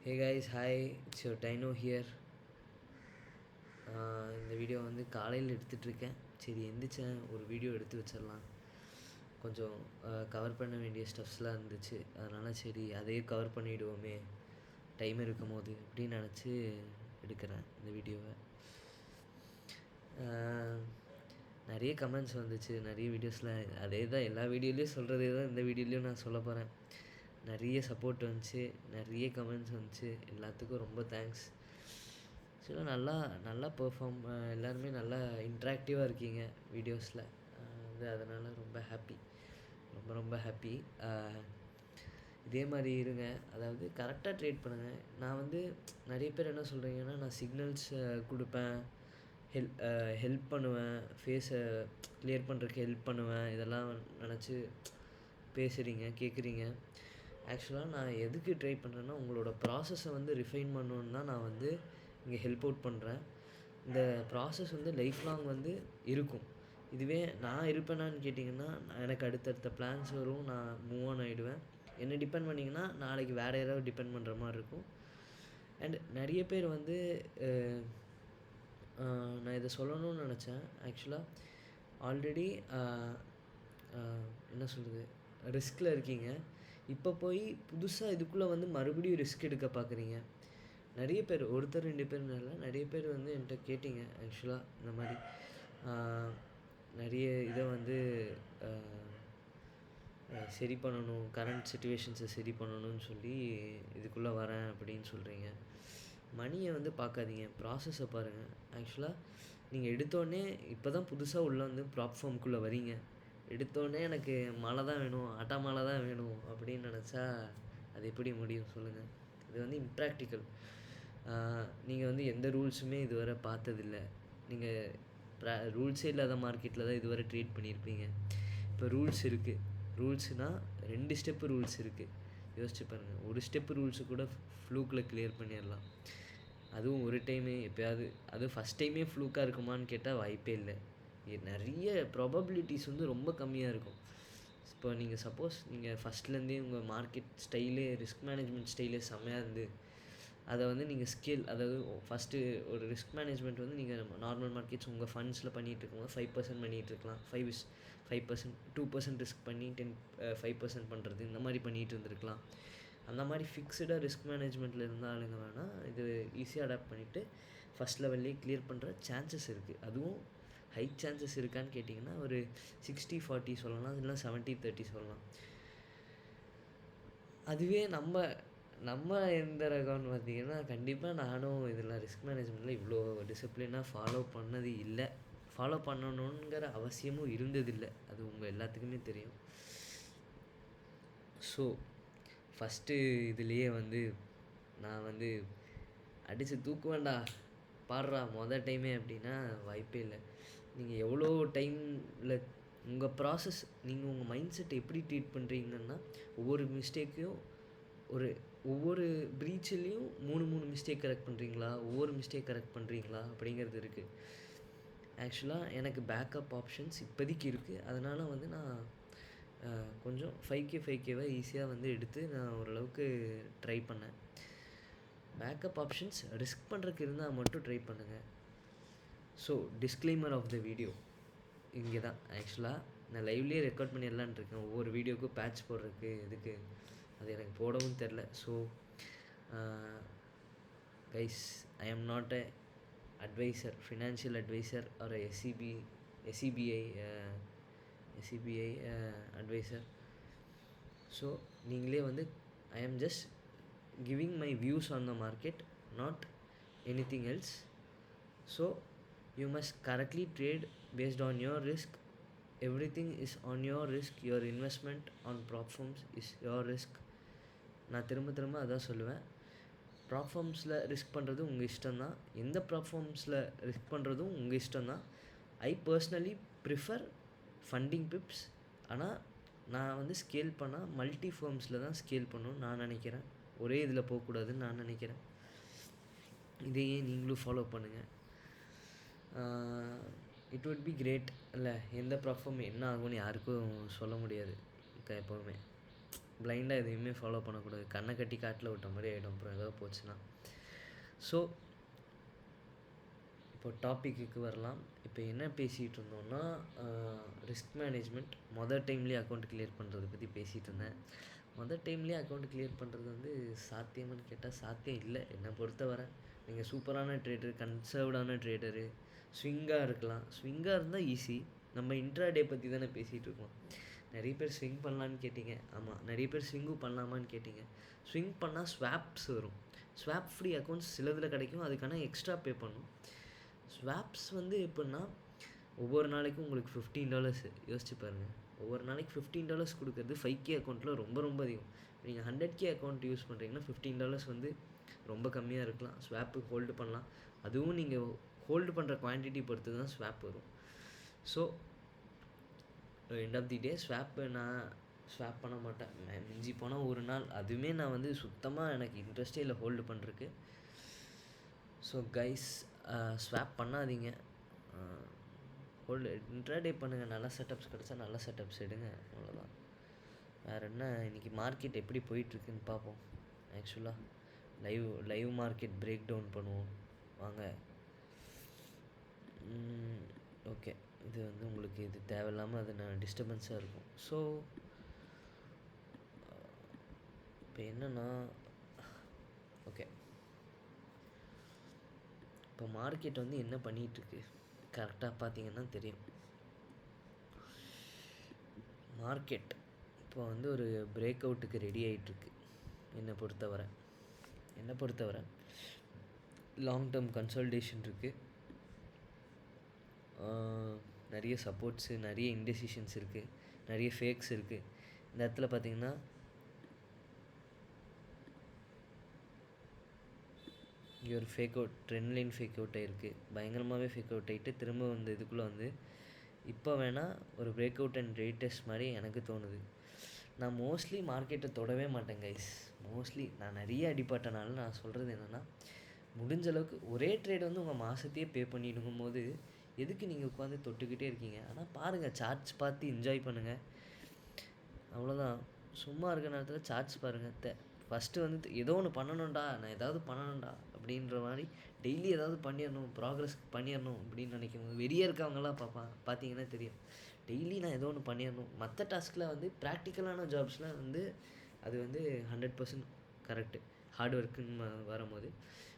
Hey guys hi, it's your dino here. இந்த video வந்து காலையில் எடுத்துகிட்ருக்கேன். சரி எந்திரிச்சேன், ஒரு வீடியோ எடுத்து வச்சிடலாம். கொஞ்சம் கவர் பண்ண வேண்டிய ஸ்டெப்ஸ்லாம் இருந்துச்சு, அதனால் சரி அதையே கவர் பண்ணிவிடுவோமே டைம் இருக்கும் போது அப்படின்னு நினச்சி எடுக்கிறேன் இந்த வீடியோவை. நிறைய கமெண்ட்ஸ் வந்துச்சு நிறைய வீடியோஸில். அதே தான் எல்லா வீடியோலேயும் சொல்கிறதே தான் இந்த வீடியோலேயும் நான் சொல்ல போகிறேன். நிறைய சப்போர்ட் வந்துச்சு, நிறைய கமெண்ட்ஸ் வந்துச்சு, எல்லாத்துக்கும் ரொம்ப தேங்க்ஸ். ஆக்சுவலாக நல்லா பெர்ஃபார்ம் எல்லாருமே நல்லா இன்ட்ராக்டிவாக இருக்கீங்க வீடியோஸில். வந்து அதனால் ரொம்ப ஹாப்பி, ரொம்ப ஹாப்பி. இதே மாதிரி இருங்க, அதாவது கரெக்டாக ட்ரேட் பண்ணுங்கள். நான் வந்து நிறைய பேர் என்ன சொல்கிறீங்கன்னா, நான் சிக்னல்ஸ் கொடுப்பேன், ஹெல்ப் பண்ணுவேன், ஃபேஸை கிளியர் பண்ணுறதுக்கு ஹெல்ப் பண்ணுவேன், இதெல்லாம் நினச்சி பேசுகிறீங்க, கேட்குறீங்க. ஆக்சுவலாக நான் எதுக்கு ட்ரை பண்ணுறேன்னா, உங்களோட ப்ராசஸை வந்து ரிஃபைன் பண்ணணுன்னு தான் நான் வந்து இங்கே ஹெல்ப் அவுட் பண்ணுறேன். இந்த ப்ராசஸ் வந்து லைஃப் லாங் வந்து இருக்கும். இதுவே நான் இருப்பேனான்னு கேட்டிங்கன்னா, எனக்கு அடுத்தடுத்த பிளான்ஸ் வரும், நான் மூவ் ஆன் ஆகிடுவேன். என்னை டிபெண்ட் பண்ணிங்கன்னா நாளைக்கு வேறு யாராவது டிபெண்ட் பண்ணுற மாதிரி இருக்கும். அண்ட் நிறைய பேர் வந்து நான் இதை சொல்லணும்னு நினச்சேன். ஆக்சுவலாக ஆல்ரெடி என்ன சொல்கிறது, ரிஸ்கில் இருக்கீங்க. இப்போ போய் புதுசாக இதுக்குள்ளே வந்து மறுபடியும் ரிஸ்க் எடுக்க பார்க்குறீங்க. நிறைய பேர், ஒருத்தர் 2 பேர்னு இல்லை, நிறைய பேர் வந்து என்கிட்ட கேட்டிங்க. ஆக்சுவலாக இந்த மாதிரி நிறைய இதை வந்து சரி பண்ணணும், கரண்ட் சுச்சுவேஷன்ஸை சரி பண்ணணும்னு சொல்லி இதுக்குள்ளே வரேன் அப்படின்னு சொல்கிறீங்க. மணியை வந்து பார்க்காதீங்க, ப்ராசஸை பாருங்கள். ஆக்சுவலாக நீங்கள் எடுத்தோடனே இப்போ தான் புதுசாக உள்ளே வந்து ப்ளாட்ஃபார்முக்குள்ளே வரீங்க. எடுத்தோடனே எனக்கு மழை தான் வேணும், ஆட்டா மழை தான் வேணும் அப்படின்னு நினச்சா அது எப்படி முடியும் சொல்லுங்கள்? இது வந்து இம்ப்ராக்டிக்கல். நீங்கள் வந்து எந்த ரூல்ஸுமே இதுவரை பார்த்ததில்ல. நீங்கள் ரூல்ஸே இல்லாத மார்க்கெட்டில் தான் இதுவரை ட்ரேட் பண்ணியிருப்பீங்க. இப்போ ரூல்ஸ் இருக்குது. ரூல்ஸுனால் 2 ஸ்டெப்பு ரூல்ஸ் இருக்குது. யோசிச்சு பாருங்கள். ஒரு ஸ்டெப்பு ரூல்ஸு கூட ஃப்ளூக்கில் கிளியர் பண்ணிடலாம். அதுவும் ஒரு டைமே, எப்போயாவது. அதுவும் ஃபஸ்ட் டைமே ஃப்ளூக்காக இருக்குமான்னு கேட்டால் வாய்ப்பே இல்லை. நிறைய ப்ராபபிலிட்டிஸ் வந்து ரொம்ப கம்மியாக இருக்கும். இப்போ நீங்கள் சப்போஸ் நீங்கள் ஃபஸ்ட்லேருந்தே உங்கள் மார்க்கெட் ஸ்டைலே, ரிஸ்க் மேனேஜ்மெண்ட் ஸ்டைலே செம்மையாக இருந்து அதை வந்து நீங்கள் ஸ்கேல், அதாவது ஃபஸ்ட்டு ஒரு ரிஸ்க் மேனேஜ்மெண்ட் வந்து நீங்கள் நார்மல் மார்க்கெட்ஸ் உங்கள் ஃபண்ட்ஸில் பண்ணிகிட்டு இருக்கும்போது 5% பண்ணிகிட்ருக்கலாம். 5% 2% ரிஸ்க் பண்ணி 5% பண்ணுறது, இந்த மாதிரி பண்ணிகிட்டு இருந்திருக்கலாம். அந்த மாதிரி ஃபிக்ஸ்டாக ரிஸ்க் மேனேஜ்மெண்ட்டில் இருந்த ஆளுங்க வேணால் இது ஈஸியாக அடாப்ட் பண்ணிவிட்டு ஃபஸ்ட் லெவல்லே கிளியர் பண்ணுற சான்சஸ் இருக்குது. அதுவும் ஹை சான்சஸ் இருக்கான்னு கேட்டிங்கன்னா ஒரு 60-40 சொல்லலாம், இல்லைனா 70-30 சொல்லலாம். அதுவே நம்ம எந்த ரகம்னு பார்த்தீங்கன்னா, கண்டிப்பாக நானும் இதில் ரிஸ்க் மேனேஜ்மெண்ட்டில் இவ்வளோ டிசிப்ளினாக ஃபாலோ பண்ணணுங்கிற அவசியமும் இருந்ததில்லை. அது உங்கள் எல்லாத்துக்குமே தெரியும். ஸோ ஃபஸ்ட்டு இதுலேயே வந்து நான் வந்து அடித்து தூக்குவேன்டா பாடுறா மொதல் டைமே அப்படின்னா வாய்ப்பே இல்லை. நீங்கள் எவ்வளோ டைமில் உங்கள் ப்ராசஸ், நீங்கள் உங்கள் மைண்ட் செட்டை எப்படி ட்ரீட் பண்ணுறீங்கன்னா, ஒவ்வொரு மிஸ்டேக்கையும் ஒவ்வொரு ப்ரீச்சிலையும் 3 மிஸ்டேக் கரெக்ட் பண்ணுறீங்களா, ஒவ்வொரு மிஸ்டேக் கரெக்ட் பண்ணுறீங்களா அப்படிங்கிறது இருக்குது. ஆக்சுவலாக எனக்கு பேக்கப் ஆப்ஷன்ஸ் இப்போதைக்கு இருக்குது. அதனால் வந்து நான் கொஞ்சம் 5K ஈஸியாக வந்து எடுத்து நான் ஓரளவுக்கு ட்ரை பண்ணேன். பேக்கப் ஆப்ஷன்ஸ் ரிஸ்க் பண்ணுறதுக்கு இருந்தால் மட்டும் ட்ரை பண்ணுங்கள். So disclaimer of the video இங்கே தான். ஆக்சுவலாக நான் லைவ்லேயே ரெக்கார்ட் பண்ணிடலான் இருக்கேன், ஒவ்வொரு வீடியோக்கும் பேட்ச் போடுறதுக்கு. எதுக்கு அது எனக்கு போடவும் தெரில. So guys, I am not a adviser, financial adviser or SEBI adviser. So நீங்களே வந்து I am just giving my views on the market, not anything else. So you must correctly trade based on your risk. Everything is on your risk. Your investment on prop firms is your risk. நான் திரும்ப அதான் சொல்லுவேன். Prop ஃபார்ம்ஸில் risk பண்ணுறது உங்கள் இஷ்டம்தான், எந்த prop ஃபார்ம்ஸில் risk பண்ணுறதும் உங்கள் இஷ்டம்தான். I personally prefer funding pips. ஆனால் நான் வந்து ஸ்கேல் பண்ணால் மல்டி ஃபார்ம்ஸில் தான் ஸ்கேல் பண்ணணும்னு நான் நினைக்கிறேன். ஒரே இதில் போகக்கூடாதுன்னு நான் நினைக்கிறேன். இதையே நீங்களும் ஃபாலோ பண்ணுங்கள். It would be great. இல்லை, எந்த ப்ராப்ளம் என்ன ஆகும்னு யாருக்கும் சொல்ல முடியாது எப்போவுமே. பிளைண்டாக எதையுமே ஃபாலோ பண்ணக்கூடாது. கண்ணை கட்டி காட்டில் விட்ட மாதிரி ஆகிடும் அப்புறம் ஏதாவது போச்சுன்னா. ஸோ இப்போ டாப்பிக்கு வரலாம். இப்போ என்ன பேசிகிட்டு இருந்தோம்னா, ரிஸ்க் மேனேஜ்மெண்ட் டைம்லேயே அக்கௌண்ட் கிளியர் பண்ணுறதை பற்றி பேசிகிட்டு இருந்தேன். டைம்லேயே அக்கௌண்ட் கிளியர் பண்ணுறது வந்து சாத்தியமானு கேட்டால் சாத்தியம் இல்லை என்னை பொறுத்தவரை. நீங்கள் சூப்பரான ட்ரேடர், கன்சர்வ்டான ட்ரேடரு, ஸ்விங்காக இருக்கலாம். ஸ்விங்காக இருந்தால் ஈஸி. நம்ம இன்ட்ராடே பற்றி தானே பேசிகிட்டு இருக்கோம். நிறைய பேர் ஸ்விங் பண்ணலான்னு கேட்டிங்க. ஆமாம், நிறைய பேர் ஸ்விங்கும் பண்ணலாமான்னு கேட்டிங்க. ஸ்விங் பண்ணால் ஸ்வாப்ஸ் வரும். ஸ்வாப் ஃப்ரீ அக்கௌண்ட்ஸ் சிலதில் கிடைக்கும், அதுக்கான எக்ஸ்ட்ரா பே பண்ணும். ஸ்வாப்ஸ் வந்து எப்படின்னா, ஒவ்வொரு நாளைக்கும் உங்களுக்கு $15 யோசிச்சு பாருங்கள். ஒவ்வொரு நாளைக்கு $15 கொடுக்குறது 5K அக்கௌண்ட்டில் ரொம்ப ரொம்ப அதிகம். நீங்கள் 100K அக்கௌண்ட் யூஸ் பண்ணுறீங்கன்னா $15 வந்து ரொம்ப கம்மியாக இருக்கலாம். ஸ்வாப்பு ஹோல்டு பண்ணலாம். அதுவும் நீங்கள் ஹோல்டு பண்ணுற குவான்டிட்டி பொறுத்து தான் ஸ்வாப் வரும். ஸோ எண்ட் ஆஃப் தி டே நான் ஸ்வாப் பண்ண மாட்டேன். மிஞ்சி போனால் ஒரு நாள், அதுவுமே நான் வந்து சுத்தமாக எனக்கு இன்ட்ரெஸ்டே இல்லை ஹோல்டு பண்ணுறதுக்கு. ஸோ கைஸ், ஸ்வாப் பண்ணாதீங்க, ஹோல்டு இன்ட்ராடே பண்ணுங்கள். நல்ல செட்டப்ஸ் கிடச்சா நல்ல செட்டப்ஸ் எடுங்க, அவ்வளோதான். வேறு என்ன, இன்றைக்கி மார்க்கெட் எப்படி போயிட்டுருக்குன்னு பார்ப்போம். ஆக்சுவலாக லைவ் மார்க்கெட் பிரேக் டவுன் பண்ணுவோம் வாங்க. ஓகே, இது வந்து உங்களுக்கு இது தேவையில்லாமல் அது நான் டிஸ்டர்பன்ஸாக இருக்கும். ஸோ இப்போ என்னென்னா, ஓகே, இப்போ மார்க்கெட் வந்து என்ன பண்ணிகிட்ருக்கு கரெக்டாக பார்த்தீங்கன்னா தெரியும். மார்க்கெட் இப்போ வந்து ஒரு பிரேக் அவுட்டுக்கு ரெடி ஆகிட்டுருக்கு. என்னை பொறுத்தவரை லாங் டேர்ம் கன்சால்டேஷன் இருக்குது. நிறைய சப்போர்ட்ஸு, நிறைய இன்டெசிஷன்ஸ் இருக்குது, நிறைய ஃபேக்ஸ் இருக்குது. இந்த இடத்துல பார்த்தீங்கன்னா இங்கே ஒரு fake out, trend line fake out ஆகிருக்கு. பயங்கரமாகவே ஃபேக் அவுட் ஆகிட்டு திரும்ப வந்து இதுக்குள்ளே வந்து இப்போ வேணால் ஒரு பிரேக் அவுட் அண்ட் ரேட்டஸ்ட் மாதிரி எனக்கு தோணுது. நான் மோஸ்ட்லி மார்க்கெட்டை தொடவே மாட்டேன் கைஸ். மோஸ்ட்லி நான் நிறைய அடிப்பட்டனால நான் சொல்கிறது என்னென்னா, முடிஞ்ச அளவுக்கு ஒரே ட்ரேட் வந்து உங்கள் மாதத்தையே பே பண்ணிடுங்கும் போது எதுக்கு நீங்கள் உட்காந்து தொட்டுக்கிட்டே இருக்கீங்க? ஆனால் பாருங்கள், சார்ட்ஸ் பார்த்து என்ஜாய் பண்ணுங்கள், அவ்வளோதான். சும்மா இருக்க நேரத்தில் சார்ட்ஸ் பாருங்கள். ஃபஸ்ட்டு வந்து ஏதோ ஒன்று பண்ணணும்டா, நான் ஏதாவது பண்ணணும்டா அப்படின்ற மாதிரி டெய்லி ஏதாவது பண்ணிடணும், ப்ராக்ரஸ் பண்ணிடணும் அப்படின்னு நினைக்கும் வெளியே இருக்கவங்களாம் பார்த்தீங்கன்னா தெரியும். டெய்லி நான் ஏதோ ஒன்று பண்ணிடணும். மற்ற டாஸ்கில் வந்து ப்ராக்டிக்கலான ஜாப்ஸ்லாம் வந்து அது வந்து 100% கரெக்டு. ஹார்ட் ஒர்க்குன்னு வரும்போது,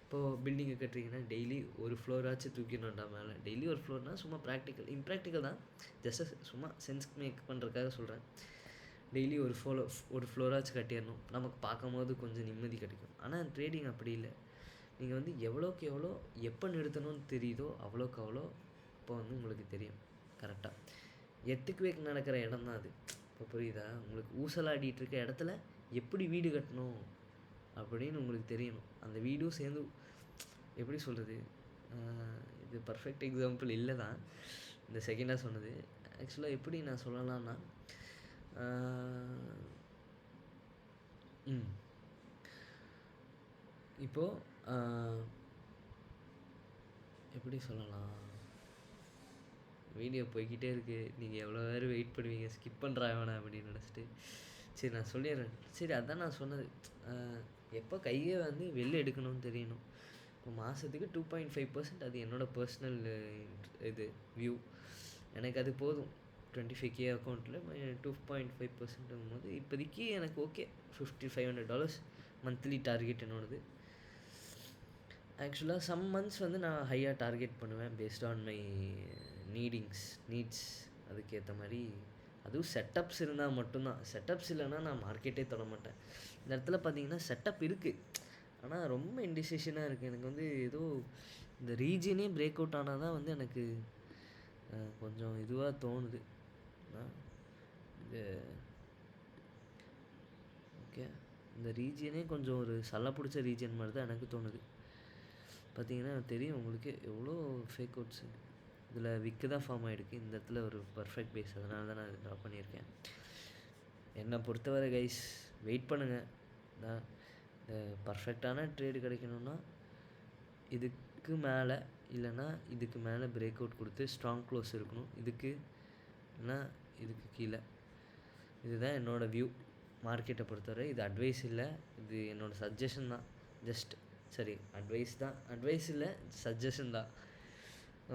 இப்போது பில்டிங்கை கட்டுறீங்கன்னா டெய்லி ஒரு ஃப்ளோராச்சும் தூக்கிடணும்டா மேலே. டெய்லி ஒரு ஃப்ளோர்னால் சும்மா இம்ப்ராக்டிக்கல் தான், ஜஸ்ட் சும்மா சென்ஸ் மேக் பண்ணுறதுக்காக சொல்கிறேன். டெய்லி ஒரு ஃப்ளோராச்சும் கட்டிடணும். நமக்கு பார்க்கும்போது கொஞ்சம் நிம்மதி கிடைக்கும். ஆனால் ட்ரேடிங் அப்படி இல்லை. நீங்கள் வந்து எவ்வளோக்கு எவ்வளோ எப்போ நிறுத்தணும்னு தெரியுதோ அவ்வளோக்கு அவ்வளோ இப்போ வந்து உங்களுக்கு தெரியும் கரெக்டாக. எர்த்குவேக் நடக்கிற இடம் தான் அது. இப்போ புரியுதா உங்களுக்கு? ஊசலாடிட்டு இருக்க இடத்துல எப்படி வீடு கட்டணும் அப்படின்னு உங்களுக்கு தெரியணும். அந்த வீடும் சேர்ந்து, எப்படி சொல்கிறது, இது பர்ஃபெக்ட் எக்ஸாம்பிள் இல்லை தான் இந்த செகண்டாக சொன்னது. ஆக்சுவலாக எப்படி நான் சொல்லலாம்னா, இப்போது எப்படி சொல்லலாம், வீடியோ போய்கிட்டே இருக்குது, நீங்கள் எவ்வளோ நேரம் வெயிட் பண்ணுவீங்க, ஸ்கிப் பண்ணுறா வேணாம் அப்படின்னு நினச்சிட்டு சரி நான் சொல்லிடுறேன். சரி, அதான் நான் சொன்னது, எப்போ கையை வந்து வெளில எடுக்கணும்னு தெரியணும். இப்போ மாதத்துக்கு 2.5% அது என்னோடய பர்சனல் இது வியூ, எனக்கு அது போதும். 25K அக்கௌண்ட்டில் 2.5% போது இப்போதைக்கு எனக்கு ஓகே. $5,500 மந்த்லி டார்கெட் என்னோடது. ஆக்சுவலாக சம் மந்த்ஸ் வந்து நான் ஹையாக டார்கெட் பண்ணுவேன் பேஸ்ட் ஆன் மை நீட்ஸ். அதுக்கேற்ற மாதிரி, அதுவும் செட்டப்ஸ் இருந்தால் மட்டும்தான். செட்டப்ஸ் இல்லைன்னா நான் மார்க்கெட்டே தொட மாட்டேன். இந்த இடத்துல பார்த்தீங்கன்னா செட்டப் இருக்குது, ஆனால் ரொம்ப இன்டிசிஷனாக இருக்குது. எனக்கு வந்து ஏதோ இந்த ரீஜனே பிரேக் அவுட் ஆனால் தான் வந்து எனக்கு கொஞ்சம் இதுவாக தோணுது. ஓகே, இந்த ரீஜியனே கொஞ்சம் ஒரு சல்ல பிடிச்ச ரீஜன் மாதிரி தான் எனக்கு தோணுது. பார்த்தீங்கன்னா தெரியும் உங்களுக்கு எவ்வளோ ஃபேக் அவுட்ஸு. இதில் விக்கு தான் ஃபார்ம் ஆகிருக்கு. இந்த இடத்துல ஒரு பர்ஃபெக்ட் பேஸ், அதனால தான் நான் ட்ரா பண்ணியிருக்கேன். என்னை பொறுத்தவரை கைஸ், வெயிட் பண்ணுங்கள். இந்த பர்ஃபெக்டான ட்ரேடு கிடைக்கணுன்னா இதுக்கு மேலே, இல்லைன்னா இதுக்கு மேலே பிரேக் அவுட் கொடுத்து ஸ்ட்ராங் க்ளோஸ் இருக்கணும். இதுக்கு இல்லைனா இதுக்கு கீழே. இதுதான் என்னோடய வியூ. மார்க்கெட்டை பொறுத்தவரை இது அட்வைஸ் இல்லை, இது என்னோடய சஜஷன் தான். சரி, அட்வைஸ் இல்லை, சஜஷன் தான்.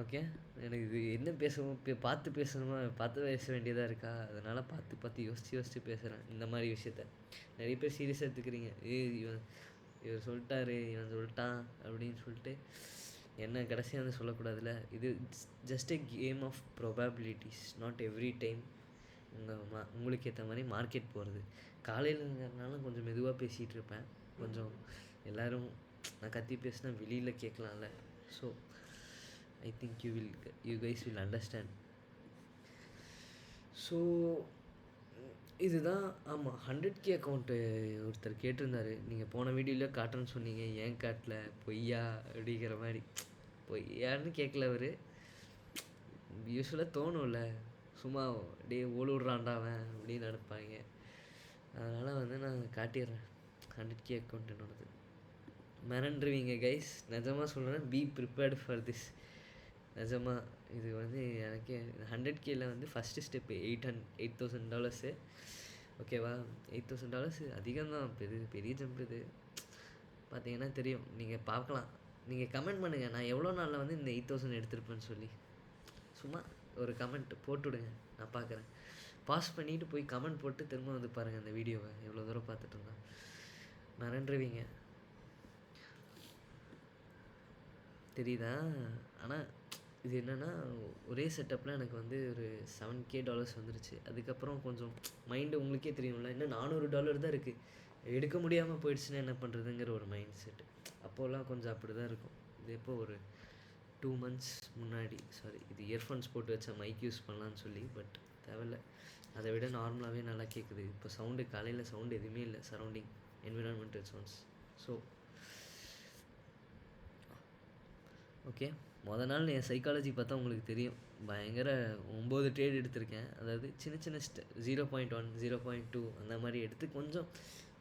ஓகே, எனக்கு இது என்ன பேசணும், பார்த்து பேசணுமா, பார்த்து பேச வேண்டியதாக இருக்கா, அதனால் பார்த்து யோசித்து பேசுகிறேன் இந்த மாதிரி விஷயத்த. நிறைய பேர் சீரியஸாக எடுத்துக்கிறீங்க, இவர் சொல்லிட்டாரு, இவன் சொல்லிட்டான் அப்படின்னு சொல்லிட்டு என்ன கடைசியாக வந்து சொல்லக்கூடாதுல்ல. இது just a game of probabilities, not every time உங்களுக்கு ஏற்ற மாதிரி மார்க்கெட் போகிறது. காலையிலங்கிறதுனால கொஞ்சம் மெதுவாக பேசிகிட்டு இருப்பேன், கொஞ்சம் எல்லோரும் நான் கத்தி பேசினா வெளியில் கேட்கலாம்ல. So I think you guys will understand. So இதுதான். ஆமாம், 100K அக்கௌண்ட்டு ஒருத்தர் கேட்டிருந்தார், நீங்கள் போன வீடியோவில் காட்டுறேன்னு சொன்னீங்க, ஏன் காட்டல, பொய்யா அப்படிங்கிற மாதிரி. பொய்யான்னு கேட்கல அவர், யூஸ்வலாக தோணும்ல, சும்மா அப்படியே ஓடுறான்டா அவன் அப்படின்னு நினைப்பாங்க. அதனால் வந்து நான் காட்டிடுறேன், 100K அக்கௌண்ட் என்னோடது. மிரண்டுருவீங்க கைஸ், நிஜமாக சொல்கிறேன், பி ப்ரிப்பேர்டு ஃபார் திஸ். நிஜமாக இது வந்து எனக்கே 100Kல வந்து ஃபஸ்ட்டு ஸ்டெப்பு $8,000. ஓகேவா, $8,000 அதிகம்தான், பெரிய ஜம்ப் இது. பார்த்தீங்கன்னா தெரியும், நீங்கள் பார்க்கலாம், நீங்கள் கமெண்ட் பண்ணுங்கள் நான் எவ்வளோ நாளில் வந்து இந்த 8,000 எடுத்திருப்பேன்னு சொல்லி. சும்மா ஒரு கமெண்ட் போட்டுவிடுங்க, நான் பார்க்குறேன். பாஸ் பண்ணிவிட்டு போய் கமெண்ட் போட்டு திரும்ப வந்து பாருங்கள் அந்த வீடியோவை, எவ்வளோ தூரம் பார்த்துட்டு இருந்தேன். மிரண்டுருவீங்க, தெரியுதா? ஆனால் இது என்னென்னா, ஒரே செட்டப்பில் எனக்கு வந்து ஒரு $7K வந்துருச்சு. அதுக்கப்புறம் கொஞ்சம் மைண்டு உங்களுக்கே தெரியும்ல, இன்னும் $400 தான் இருக்குது, எடுக்க முடியாமல் போயிடுச்சுன்னா என்ன பண்ணுறதுங்கிற ஒரு மைண்ட் செட்டு. அப்போல்லாம் கொஞ்சம் அப்படி தான் இருக்கும். இது எப்போ ஒரு 2 months முன்னாடி, சாரி, இது இயர்ஃபோன்ஸ் போட்டு வச்ச மைக் யூஸ் பண்ணலான்னு சொல்லி, பட் தேவையில்ல, அதை விட நார்மலாகவே நல்லா கேட்குது. இப்போ சவுண்டு, காலையில் சவுண்டு எதுவுமே இல்லை, surrounding environmental sounds. So okay, நாள் என் சைக்காலஜி பார்த்தா உங்களுக்கு தெரியும், பயங்கர 9 ட்ரேட் எடுத்திருக்கேன். அதாவது சின்ன சின்ன 0.1 0.2 அந்த மாதிரி எடுத்து கொஞ்சம்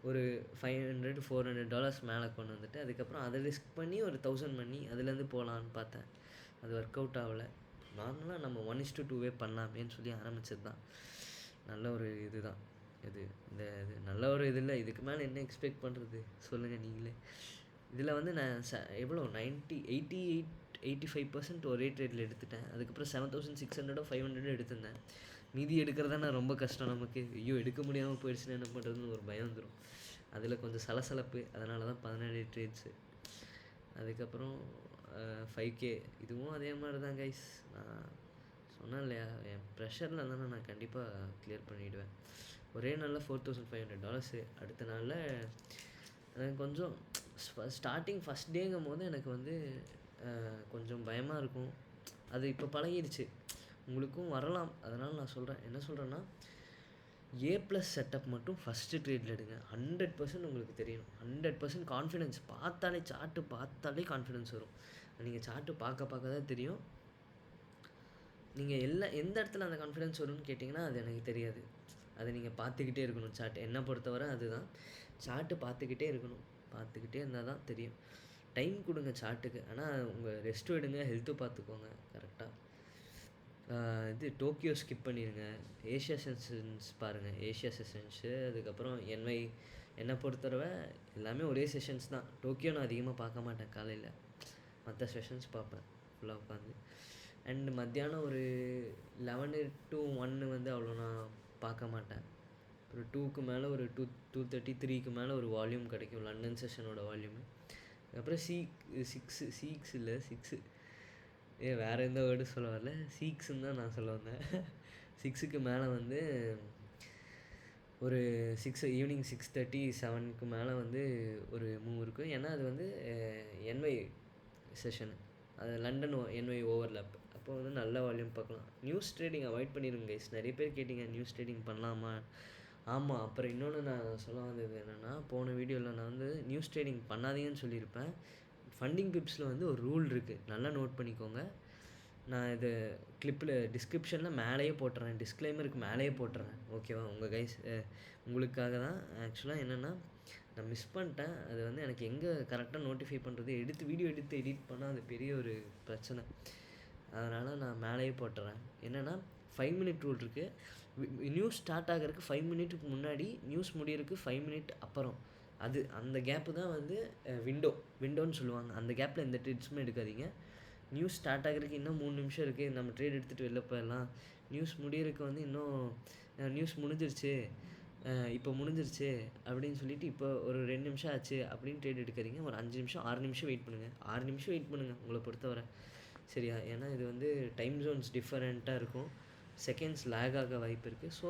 ஒரு $500-400 மேலே கொண்டு வந்துட்டு, அதுக்கப்புறம் அதை ரிஸ்க் பண்ணி ஒரு 1000 பண்ணி அதுலேருந்து போகலான்னு பார்த்தேன். அது ஒர்க் அவுட் ஆகலை. நார்மலாக நம்ம 1:2 பண்ணலாமேன்னு சொல்லி ஆரம்பித்தது தான். நல்ல ஒரு இது தான் இது நல்ல ஒரு இது இல்லை, இதுக்கு மேலே என்ன எக்ஸ்பெக்ட் பண்ணுறது சொல்லுங்கள் நீங்களே. இதில் வந்து நான் எவ்வளோ 85% ஒரே ட்ரேடில் எடுத்துட்டேன். அதுக்கப்புறம் 7,600-500 எடுத்திருந்தேன். மீதி எடுக்கிறதானே ரொம்ப கஷ்டம் நமக்கு. ஐயோ, எடுக்க முடியாமல் போயிடுச்சுன்னா என்ன பண்ணுறதுன்னு ஒரு பயம் வந்துடும். அதில் கொஞ்சம் சலசலப்பு, அதனால தான் 17 ட்ரேட்ஸு. அதுக்கப்புறம் 5K, இதுவும் அதே மாதிரி தான் கைஸ். நான் சொன்னேன் இல்லையா, என் ப்ரெஷரில் இருந்தால் நான் கண்டிப்பாக கிளியர் பண்ணிவிடுவேன். ஒரே நாளில் $4,500. அடுத்த நாளில் எனக்கு கொஞ்சம் ஸ்டார்டிங் ஃபஸ்ட் டேங்கும் போது எனக்கு வந்து கொஞ்சம் பயமாக இருக்கும். அது இப்போ பழகிடுச்சு, உங்களுக்கும் வரலாம். அதனால் நான் சொல்கிறேன், என்ன சொல்கிறேன்னா, A+ செட்டப் மட்டும் ஃபஸ்ட்டு ட்ரேடில் எடுங்க. 100% உங்களுக்கு தெரியணும், 100% கான்ஃபிடென்ஸ். சார்ட்டு பார்த்தாலே கான்ஃபிடென்ஸ் வரும். நீங்கள் சார்ட்டு பார்க்க தான் தெரியும். நீங்கள் எந்த இடத்துல அந்த கான்ஃபிடென்ஸ் வரும்னு கேட்டிங்கன்னா அது எனக்கு தெரியாது. அதை நீங்கள் பார்த்துக்கிட்டே இருக்கணும். சார்ட் என்னை பொறுத்தவரை அதுதான், சார்ட்டு பார்த்துக்கிட்டே இருக்கணும். பார்த்துக்கிட்டே இருந்தால் தான் தெரியும். டைம் கொடுங்க சார்ட்டுக்கு, ஆனால் உங்கள் ரெஸ்ட்டும் எடுங்க, ஹெல்த்தும் பார்த்துக்கோங்க கரெக்டாக. டோக்கியோ ஸ்கிப் பண்ணிடுங்க, ஏஷியா செஷன்ஸ் பாருங்கள், ஏஷியா செஷன்ஸு. அதுக்கப்புறம் என்னை பொறுத்தவரை எல்லாமே ஒரே செஷன்ஸ் தான். டோக்கியோ நான் அதிகமாக பார்க்க மாட்டேன், காலையில் மற்ற செஷன்ஸ் பார்ப்பேன் ஃபுல்லாக உட்காந்து. அண்டு மத்தியானம் ஒரு 11 to 1 வந்து அவ்வளோ நான் பார்க்க மாட்டேன். ஒரு 2க்கு மேலே ஒரு 2:30 3க்கு மேலே ஒரு வால்யூம் கிடைக்கும், லண்டன் செஷனோட வால்யூமு. அப்புறம் 6 வேறு எந்த வேர்டு சொல்ல வரல, 6ன்னு தான் நான் சொல்ல வந்தேன். 6க்கு மேலே வந்து ஒரு ஈவினிங் 6:30 7க்கு மேலே வந்து ஒரு மூவ் இருக்கும். ஏன்னா அது வந்து NY செஷனு, அது லண்டன் NY ஓவர்லேப். அப்போ வந்து நல்ல வால்யூம் பார்க்கலாம். நியூஸ் ட்ரேடிங் அவாய்ட் பண்ணிடுங்க கைஸ். நிறைய பேர் கேட்டிங்க நியூஸ் ட்ரேடிங் பண்ணலாமா. ஆமாம், அப்புறம் இன்னொன்று நான் சொல்ல வந்தது என்னென்னா, போன வீடியோவில் நான் வந்து நியூஸ் ட்ரேடிங் பண்ணாதீங்கன்னு சொல்லியிருப்பேன். ஃபண்டிங் பிப்ஸில் வந்து ஒரு ரூல் இருக்குது, நல்லா நோட் பண்ணிக்கோங்க. நான் இது கிளிப்பில் டிஸ்கிரிப்ஷனில் மேலேயே போட்டுறேன், டிஸ்க்ளைமருக்கு மேலேயே போட்டுறேன், ஓகேவா. உங்களுக்காக தான். ஆக்சுவலாக என்னென்னா, நான் மிஸ் பண்ணிட்டேன். அது வந்து எனக்கு எங்கே கரெக்டாக நோட்டிஃபை பண்ணுறது, வீடியோ எடுத்து எடிட் பண்ணால் அது பெரிய ஒரு பிரச்சனை. அதனால் நான் மேலேயே போட்டுறேன். என்னென்னா 5 minute ரூல் இருக்குது. நியூஸ் ஸ்டார்ட் ஆகிறதுக்கு 5 மினிட்டுக்கு முன்னாடி, நியூஸ் முடியறதுக்கு 5 மினிட் அப்புறம். அந்த கேப்பு தான் வந்து விண்டோன்னு சொல்லுவாங்க. அந்த கேப்பில் எந்த ட்ரேட்ஸுமே எடுக்காதீங்க. நியூஸ் ஸ்டார்ட் ஆகிறதுக்கு இன்னும் 3 நிமிஷம் இருக்குது, நம்ம ட்ரேட் எடுத்துகிட்டு வெளில போயிடலாம். நியூஸ் முடியறதுக்கு வந்து இன்னும் நியூஸ் முடிஞ்சிருச்சு, இப்போ முடிஞ்சிருச்சு அப்படின்னு சொல்லிட்டு இப்போ ஒரு 2 நிமிஷம் ஆச்சு அப்படின்னு ட்ரேட் எடுக்காதீங்க. ஒரு 5 நிமிஷம் 6 நிமிஷம் வெயிட் பண்ணுங்கள். 6 நிமிஷம் வெயிட் பண்ணுங்கள் உங்களை பொறுத்தவரை, சரியா? ஏன்னா இது வந்து டைம் ஜோன்ஸ் டிஃபரெண்ட்டாக இருக்கும், செகண்ட்ஸ் லேக் ஆக வாய்ப்பு இருக்குது. ஸோ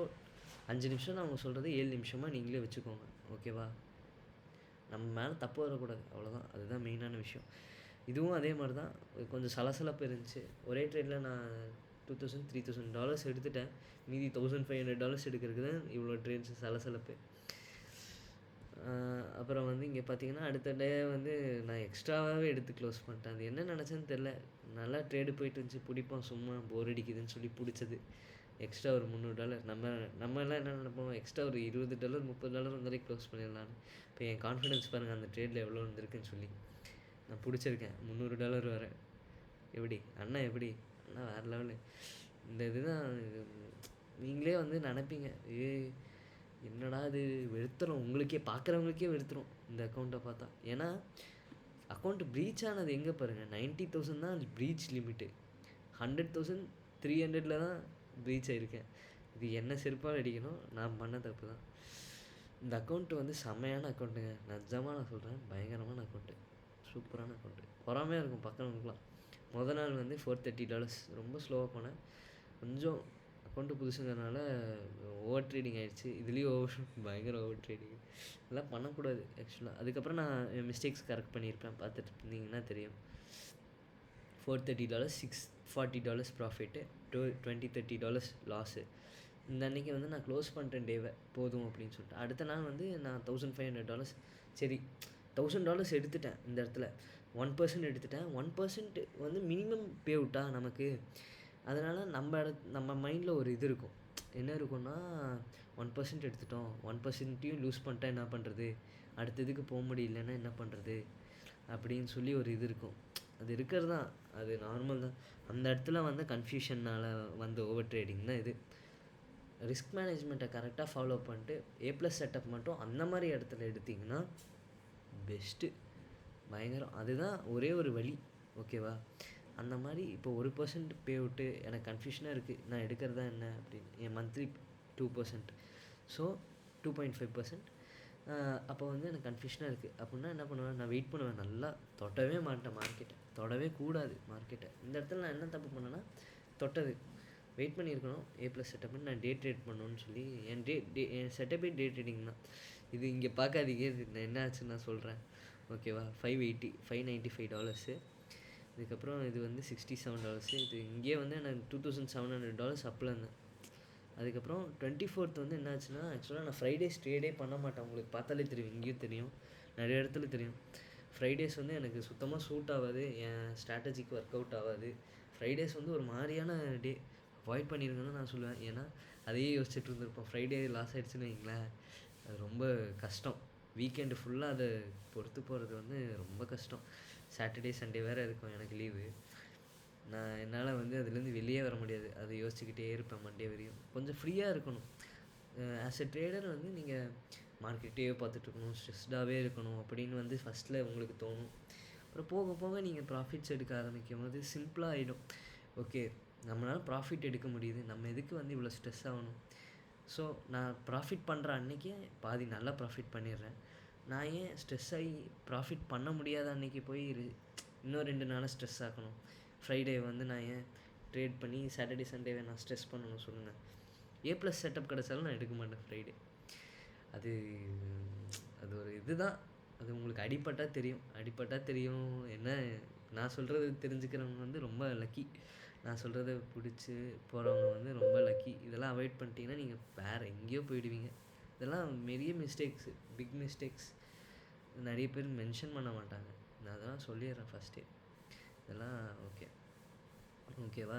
5 நிமிஷம் அவங்க சொல்கிறது 7 நிமிஷமாக நீங்களே வச்சுக்கோங்க, ஓகேவா? நம்ம மேலே தப்பு வரக்கூடாது, அவ்வளோதான். அதுதான் மெயினான விஷயம். இதுவும் அதே மாதிரி தான், கொஞ்சம் சலசலப்பு இருந்துச்சு. ஒரே ட்ரேடில் நான் $2,000 $3,000 எடுத்துட்டேன். மீதி $1,500 எடுக்கிறதுக்கு தான் இவ்வளோ ட்ரேட்ஸ் சலசலப்பு. அப்புறம் வந்து இங்கே பார்த்தீங்கன்னா அடுத்த டே வந்து நான் எக்ஸ்ட்ராவாகவே எடுத்து க்ளோஸ் பண்ணிட்டேன். அது என்ன நினச்சேன்னு தெரில, நல்லா ட்ரேடு போயிட்டு இருந்துச்சு, பிடிப்போம் சும்மா போர் அடிக்குதுன்னு சொல்லி பிடிச்சது. எக்ஸ்ட்ரா ஒரு $300. நம்ம எல்லாம் என்ன நினைப்போம், எக்ஸ்ட்ரா ஒரு $20 $30 வந்தாலே க்ளோஸ் பண்ணிடலான்னு. இப்போ என் கான்ஃபிடென்ஸ் பாருங்கள் அந்த ட்ரேடில் எவ்வளோ வந்திருக்குன்னு சொல்லி. நான் பிடிச்சிருக்கேன் $300 வர. எப்படி அண்ணா, எப்படி அண்ணா வேறு லெவலு. இந்த இதுதான் இது. நீங்களே வந்து நினைப்பீங்க, என்னடா இது வெறுத்துரும், உங்களுக்கே பார்க்குறவங்களுக்கே வெறுத்துரும் இந்த அக்கௌண்ட்டை பார்த்தா. ஏன்னா அக்கௌண்ட்டு ப்ரீச் ஆனது எங்கே பாருங்கள், 90,000 தான் ப்ரீச் லிமிட்டு. 100,300 தான் ப்ரீச் ஆகிருக்கேன். இது என்ன செருப்பால் அடிக்கணும், நான் பண்ண தப்பு தான். இந்த அக்கௌண்ட்டு வந்து செம்மையான அக்கௌண்ட்டுங்க, நிஜமாக நான் சொல்கிறேன், பயங்கரமான அக்கௌண்ட்டு, சூப்பரான அக்கௌண்ட்டு. பொறாமையாக இருக்கும் பக்கம். நாள் வந்து $430 ரொம்ப ஸ்லோவாக போனேன். கொஞ்சம் அக்கௌண்ட்டு புதுசுங்கிறதுனால ஓவர் ட்ரேடிங் ஆகிடுச்சு. இதுலேயும் பயங்கர ஓவர் ட்ரேடிங். இதெல்லாம் பண்ணக்கூடாது ஆக்சுவலாக. அதுக்கப்புறம் நான் என் மிஸ்டேக்ஸ் கரெக்ட் பண்ணியிருப்பேன், பார்த்துட்டு இருந்தீங்கன்னா தெரியும். $430 $640 ப்ராஃபிட்டு, $20-30 லாஸு. இந்த அன்றைக்கி வந்து நான் க்ளோஸ் பண்ணிட்டேன் டேவை, போதும் அப்படின்னு சொல்லிட்டு. அடுத்த நாள் வந்து நான் $1,500, சரி $1,000 எடுத்துட்டேன். இந்த இடத்துல 1% எடுத்துட்டேன். 1% வந்து மினிமம் பே அவுட்டா நமக்கு. அதனால் நம்ம மைண்டில் ஒரு இது இருக்கும், என்ன இருக்குன்னா 1% எடுத்துட்டோம், 1%யும் லூஸ் பண்ணிட்டா என்ன பண்ணுறது, அடுத்ததுக்கு போக முடியலன்னா என்ன பண்ணுறது அப்படின்னு சொல்லி ஒரு இது இருக்கும். அது இருக்கிறது தான், அது நார்மல் தான். அந்த இடத்துல வந்து கன்ஃபியூஷனால் வந்து ஓவர் ட்ரேடிங் தான் இது. ரிஸ்க் மேனேஜ்மெண்ட்டை கரெக்டாக ஃபாலோ பண்ணிட்டு A+ செட்டப் மட்டும் அந்த மாதிரி இடத்துல எடுத்திங்கன்னா பெஸ்ட்டு, பயங்கரம். அதுதான் ஒரே ஒரு வழி, ஓகேவா? அந்த மாதிரி இப்போ 1% பே அவுட்டு எனக்கு கன்ஃபியூஷனாக இருக்குது, நான் எடுக்கிறதா என்ன அப்படின்னு. என் மந்த்லி 2%, ஸோ 2.5%. அப்போ வந்து எனக்கு கன்ஃபியூஷனாக இருக்குது. அப்படின்னா என்ன பண்ணுவேன், நான் வெயிட் பண்ணுவேன். நல்லா தொட்டவே மாட்டேன் மார்க்கெட்டை, தொடவே கூடாது மார்க்கெட்டை. இந்த இடத்துல நான் என்ன தப்பு பண்ணேன்னா, தொட்டது வெயிட் பண்ணியிருக்கணும். A+ செட்டப் பண்ணி நான் டே ட்ரேட் பண்ணணும்னு சொல்லி என் செட்டப்பே டே ட்ரேடிங் தான். இது இங்கே பார்க்காதீங்க, இது என்ன ஆச்சுன்னு நான் சொல்கிறேன், ஓகேவா? $595. இதுக்கப்புறம் இது வந்து $67. இது இங்கேயே வந்து எனக்கு $2,700 அப்பில் இருந்தேன். அதுக்கப்புறம் 24th வந்து என்ன ஆச்சுன்னா, ஆக்சுவலாக நான் ஃப்ரைடேஸ் ட்ரேடே பண்ண மாட்டேன். உங்களுக்கு பார்த்தாலே தெரியும், இங்கேயும் தெரியும், நிறைய இடத்துல தெரியும். ஃப்ரைடேஸ் வந்து எனக்கு சுத்தமாக சூட் ஆகாது, என் ஸ்ட்ராட்டஜிக்கு ஒர்க் அவுட் ஆகாது. ஃப்ரைடேஸ் வந்து ஒரு மாதிரியான டே, அவாய்ட் பண்ணிடுங்கன்னு நான் சொல்லுவேன். ஏன்னா அதையே யோசிச்சுட்டு இருந்திருப்போம். ஃப்ரைடே லாஸ் ஆகிடுச்சுன்னு வைங்களேன், அது ரொம்ப கஷ்டம். வீக்கெண்டு ஃபுல்லாக அதை பொறுத்து போகிறது வந்து ரொம்ப கஷ்டம். சாட்டர்டே சண்டே வேறு இருக்கும் எனக்கு லீவு. நான் என்னால் வந்து அதுலேருந்து வெளியே வர முடியாது, அதை யோசிச்சுக்கிட்டே இருப்பேன் மண்டே வரையும். கொஞ்சம் ஃப்ரீயாக இருக்கணும். ஆஸ் எ ட்ரேடர் வந்து நீங்கள் மார்க்கெட்டே பார்த்துட்ருக்கணும், ஸ்ட்ரெஸ்டாகவே இருக்கணும் அப்படின்னு வந்து ஃபஸ்ட்டில் உங்களுக்கு தோணும். அப்புறம் போக போக நீங்கள் ப்ராஃபிட்ஸ் எடுக்க ஆரம்பிக்கும் போது சிம்பிளாக ஆகிடும். ஓகே, நம்மளால் ப்ராஃபிட் எடுக்க முடியுது, நம்ம எதுக்கு வந்து இவ்வளோ ஸ்ட்ரெஸ் ஆகணும். ஸோ நான் ப்ராஃபிட் பண்ணுற அன்றைக்கே பாதி நல்லா ப்ராஃபிட் பண்ணிடுறேன். நான் ஏன் ஸ்ட்ரெஸ் ஆகி ப்ராஃபிட் பண்ண முடியாத அன்றைக்கி போய் இன்னும் 2 நாளாக ஸ்ட்ரெஸ் ஆக்கணும். ஃப்ரைடே வந்து நான் ஏன் ட்ரேட் பண்ணி சாட்டர்டே சண்டேவை நான் ஸ்ட்ரெஸ் பண்ணணும் சொல்லுங்கள். A+ செட்டப் கிடச்சாலும் நான் எடுக்க மாட்டேன் ஃப்ரைடே. அது ஒரு இதுதான், அது உங்களுக்கு அடிப்பட்டால் தெரியும். என்ன நான் சொல்கிறது தெரிஞ்சுக்கிறவங்க வந்து ரொம்ப லக்கி, நான் சொல்கிறத பிடிச்சி போகிறவங்க வந்து ரொம்ப லக்கி. இதெல்லாம் அவாய்ட் பண்ணிட்டீங்கன்னா நீங்கள் வேறு எங்கேயோ போயிடுவீங்க. இதெல்லாம் பெரிய மிஸ்டேக்ஸு, பிக் மிஸ்டேக்ஸ். நிறைய பேர் மென்ஷன் பண்ண மாட்டாங்க, நான் அதெல்லாம் சொல்லிடுறேன் ஃபஸ்ட்டே. இதெல்லாம் ஓகேவா?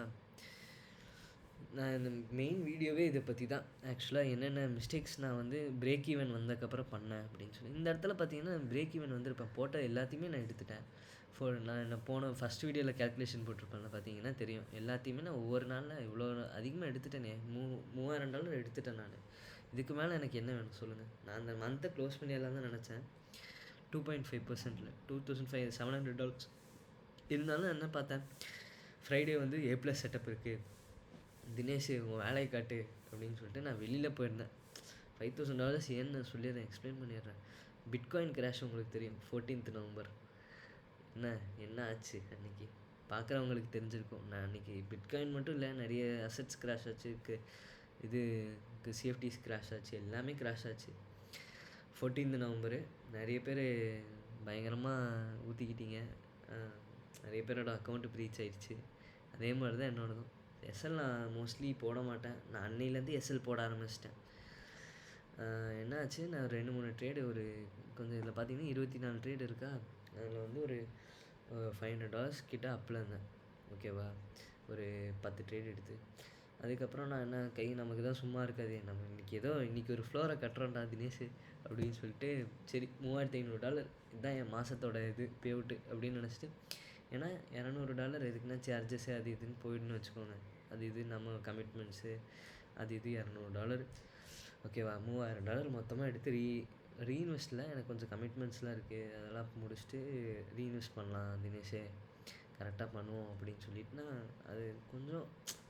நான் இந்த மெயின் வீடியோவே இதை பற்றி தான். ஆக்சுவலாக என்னென்ன மிஸ்டேக்ஸ் நான் வந்து பிரேக் ஈவன் வந்ததுக்கப்புறம் பண்ணேன் அப்படின்னு சொல்லி. இந்த இடத்துல பார்த்தீங்கன்னா பிரேக் ஈவன் வந்திருப்பேன், போட்ட எல்லாத்தையுமே நான் எடுத்துட்டேன். நான் என்ன போன ஃபஸ்ட் வீடியோவில் கேல்குலேஷன் போட்டிருப்பேன்ல, பார்த்தீங்கன்னா தெரியும். எல்லாத்தையுமே நான் ஒவ்வொரு நாளில் இவ்வளோ அதிகமாக எடுத்துட்டேனே, $3000 எடுத்துட்டேன் நான். இதுக்கு மேலே எனக்கு என்ன வேணும் சொல்லுங்கள். நான் அந்த மந்த்தை க்ளோஸ் பண்ணிடலாம் தான் நினச்சேன். 2.5%, $2500 இருந்தாலும் என்ன பார்த்தேன், ஃப்ரைடே வந்து A+ செட்டப் இருக்குது, தினேஷ் உன் வேலையை காட்டு அப்படின்னு சொல்லிட்டு நான் வெளியில் போயிருந்தேன். $5000 ஏன்னு நான் சொல்லிடுறேன், எக்ஸ்பிளைன் பண்ணிடுறேன். பிட்காயின் கிராஷ் உங்களுக்கு தெரியும், 14th நவம்பர். என்ன ஆச்சு அன்றைக்கி பார்க்குறவங்களுக்கு தெரிஞ்சிருக்கும். நான் அன்றைக்கி பிட்காயின் மட்டும் இல்லை, நிறைய அசட்ஸ் கிராஷ் ஆச்சு, இது CFDs கிராஷ் ஆச்சு, எல்லாமே கிராஷ் ஆச்சு. 14th நவம்பரு நிறைய பேர் பயங்கரமாக ஊற்றிக்கிட்டீங்க. நிறைய பேரோட அக்கௌண்ட்டு ப்ரீச் ஆயிடுச்சு. அதே மாதிரி தான் என்னோடதும். எஸ்எல் நான் மோஸ்ட்லி போட மாட்டேன். நான் அன்னையிலேருந்து எஸ்எல் போட ஆரம்பிச்சிட்டேன். என்ன ஆச்சு, நான் 2-3 ட்ரேடு கொஞ்சம் இதில் பார்த்தீங்கன்னா 24 ட்ரேடு இருக்கா, அதில் வந்து ஒரு $500 கிட்ட அப்பில் இருந்தேன். ஓகேவா, ஒரு 10 ட்ரேட் எடுத்து. அதுக்கப்புறம் நான் நமக்கு தான் சும்மா இருக்காது, நம்ம இன்றைக்கி ஒரு ஃப்ளோரை கட்டுறோம்டா தினேஷ் அப்படின்னு சொல்லிட்டு, சரி $3500 இதுதான் என் மாதத்தோட பே அவுட்டு அப்படின்னு நினச்சிட்டு, ஏன்னா $200 எதுக்குன்னா சார்ஜஸ்ஸு அது இதுன்னு போயிடுன்னு வச்சுக்கோங்க. அது இது நம்ம கமிட்மெண்ட்ஸு அது இது $200. ஓகேவா, $3000 மொத்தமாக எடுத்து ரீஇன்வெஸ்ட்டில் எனக்கு கொஞ்சம் கமிட்மெண்ட்ஸ்லாம் இருக்குது, அதெல்லாம் முடிச்சுட்டு ரீஇன்வெஸ்ட் பண்ணலாம் தினேஷே, கரெக்டாக பண்ணுவோம் அப்படின்னு சொல்லிட்டு நான் அது கொஞ்சம்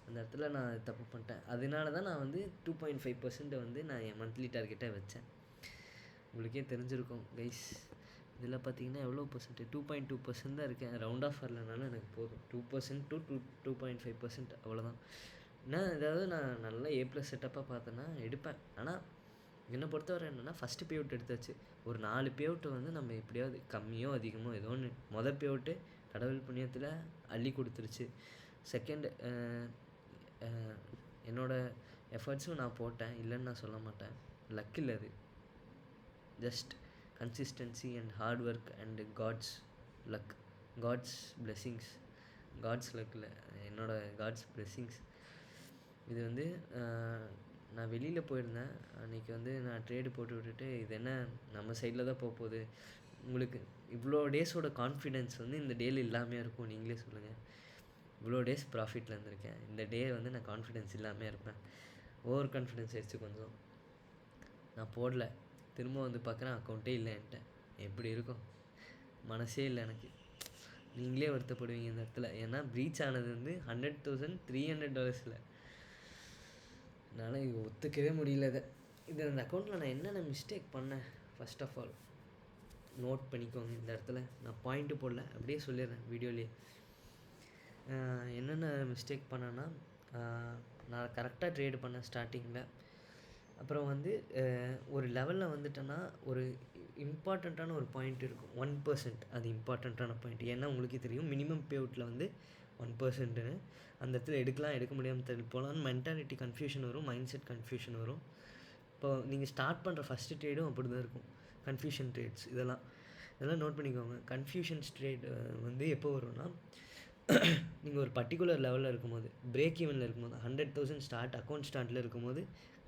அந்த இடத்துல நான் தப்பு பண்ணிட்டேன். அதனால தான் நான் வந்து 2.5% வந்து நான் என் மந்த்லி டார்கெட்டாக வச்சேன். உங்களுக்கே தெரிஞ்சிருக்கும் கைஸ். இதில் பார்த்தீங்கன்னா எவ்வளோ பர்சன்ட், 2.2% தான் இருக்கேன். ரவுண்ட் ஆஃப் வரலனாலும் எனக்கு போதும். 2% to 2.5% அவ்வளோதான். ஏதாவது நான் நல்லா A+ செட்டப்பாக பார்த்தேன்னா எடுப்பேன். ஆனால் என்னை பொறுத்தவரை என்னென்னா, ஃபஸ்ட்டு பே அவுட் எடுத்தாச்சு. ஒரு 4 பே அவுட்டு வந்து நம்ம எப்படியாவது கம்மியோ அதிகமோ ஏதோ ஒன்று. பே அவுட்டு கடவுள் புண்ணியத்தில் அள்ளி கொடுத்துருச்சு. செகண்ட் என்னோடய எஃபர்ட்ஸும் நான் போட்டேன், இல்லைன்னு நான் சொல்ல மாட்டேன். லக் இல்லை, அது just consistency and hard work and God's luck, God's blessings. God's luck இல்லை, காட்ஸ் பிளெஸ்ஸிங்ஸ். இது வந்து நான் வெளியில் போயிருந்தேன் அன்றைக்கி வந்து நான் ட்ரேடு போட்டு விட்டுட்டு, இது என்ன நம்ம சைடில் தான் போகுது. உங்களுக்கு இவ்வளோ டேஸோட கான்ஃபிடென்ஸ் வந்து இந்த டேயில் இல்லாமல் இருக்கும். நீங்களே சொல்லுங்கள். இவ்வளோ டேஸ் ப்ராஃபிட்டில் இருந்திருக்கேன், இந்த டே வந்து நான் கான்ஃபிடென்ஸ் இல்லாமல் இருப்பேன். ஓவர் கான்ஃபிடென்ஸ் ஆகிடுச்சு கொஞ்சம். நான் போடல, திரும்ப வந்து பார்க்குறேன் அக்கௌண்ட்டே இல்லை என்கிட்ட. எப்படி இருக்கும், மனசே இல்லை எனக்கு. நீங்களே வருத்தப்படுவீங்க இந்த இடத்துல. ஏன்னா ப்ரீச் ஆனது வந்து $100,300. என்னால் இது ஒத்துக்கவே முடியல. இது அந்த அக்கௌண்ட்டில் நான் என்னென்ன மிஸ்டேக் பண்ணேன், ஃபஸ்ட் ஆஃப் ஆல் நோட் பண்ணிக்கோங்க. இந்த இடத்துல நான் பாயிண்ட்டு போடல, அப்படியே சொல்லிடுறேன் வீடியோலேயே. என்னென்ன மிஸ்டேக் பண்ணேன்னா, நான் கரெக்டாக ட்ரேடு பண்ணேன் ஸ்டார்டிங்கில். அப்புறம் வந்து ஒரு லெவலில் வந்துட்டேன்னா ஒரு இம்பார்ட்டண்ட்டான ஒரு பாயிண்ட் இருக்கும், 1%. அது இம்பார்ட்டண்ட்டான பாயிண்ட். ஏன்னா உங்களுக்கே தெரியும், மினிமம் பே அவுட்டில் வந்து 1%ன்னு. அந்த இடத்துல எடுக்க முடியாமல் தள்ளி போகலான்னு மென்டாலிட்டி கன்ஃபியூஷன் வரும், மைண்ட் செட் கன்ஃபியூஷன் வரும். இப்போ நீங்கள் ஸ்டார்ட் பண்ணுற ஃபஸ்ட்டு ட்ரேடும் அப்படி தான் இருக்கும், கன்ஃபியூஷன் ட்ரேட்ஸ். இதெல்லாம் நோட் பண்ணிக்கோங்க. கன்ஃபியூஷன்ஸ் ட்ரேட் வந்து எப்போ வரும்னா, நீங்கள் ஒரு பர்டிகுலர் லெவலில் இருக்கும்போது, பிரேக் ஈவனில் இருக்கும்போது, 100,000 அக்கௌண்ட் ஸ்டார்ட்டில் இருக்கும்போது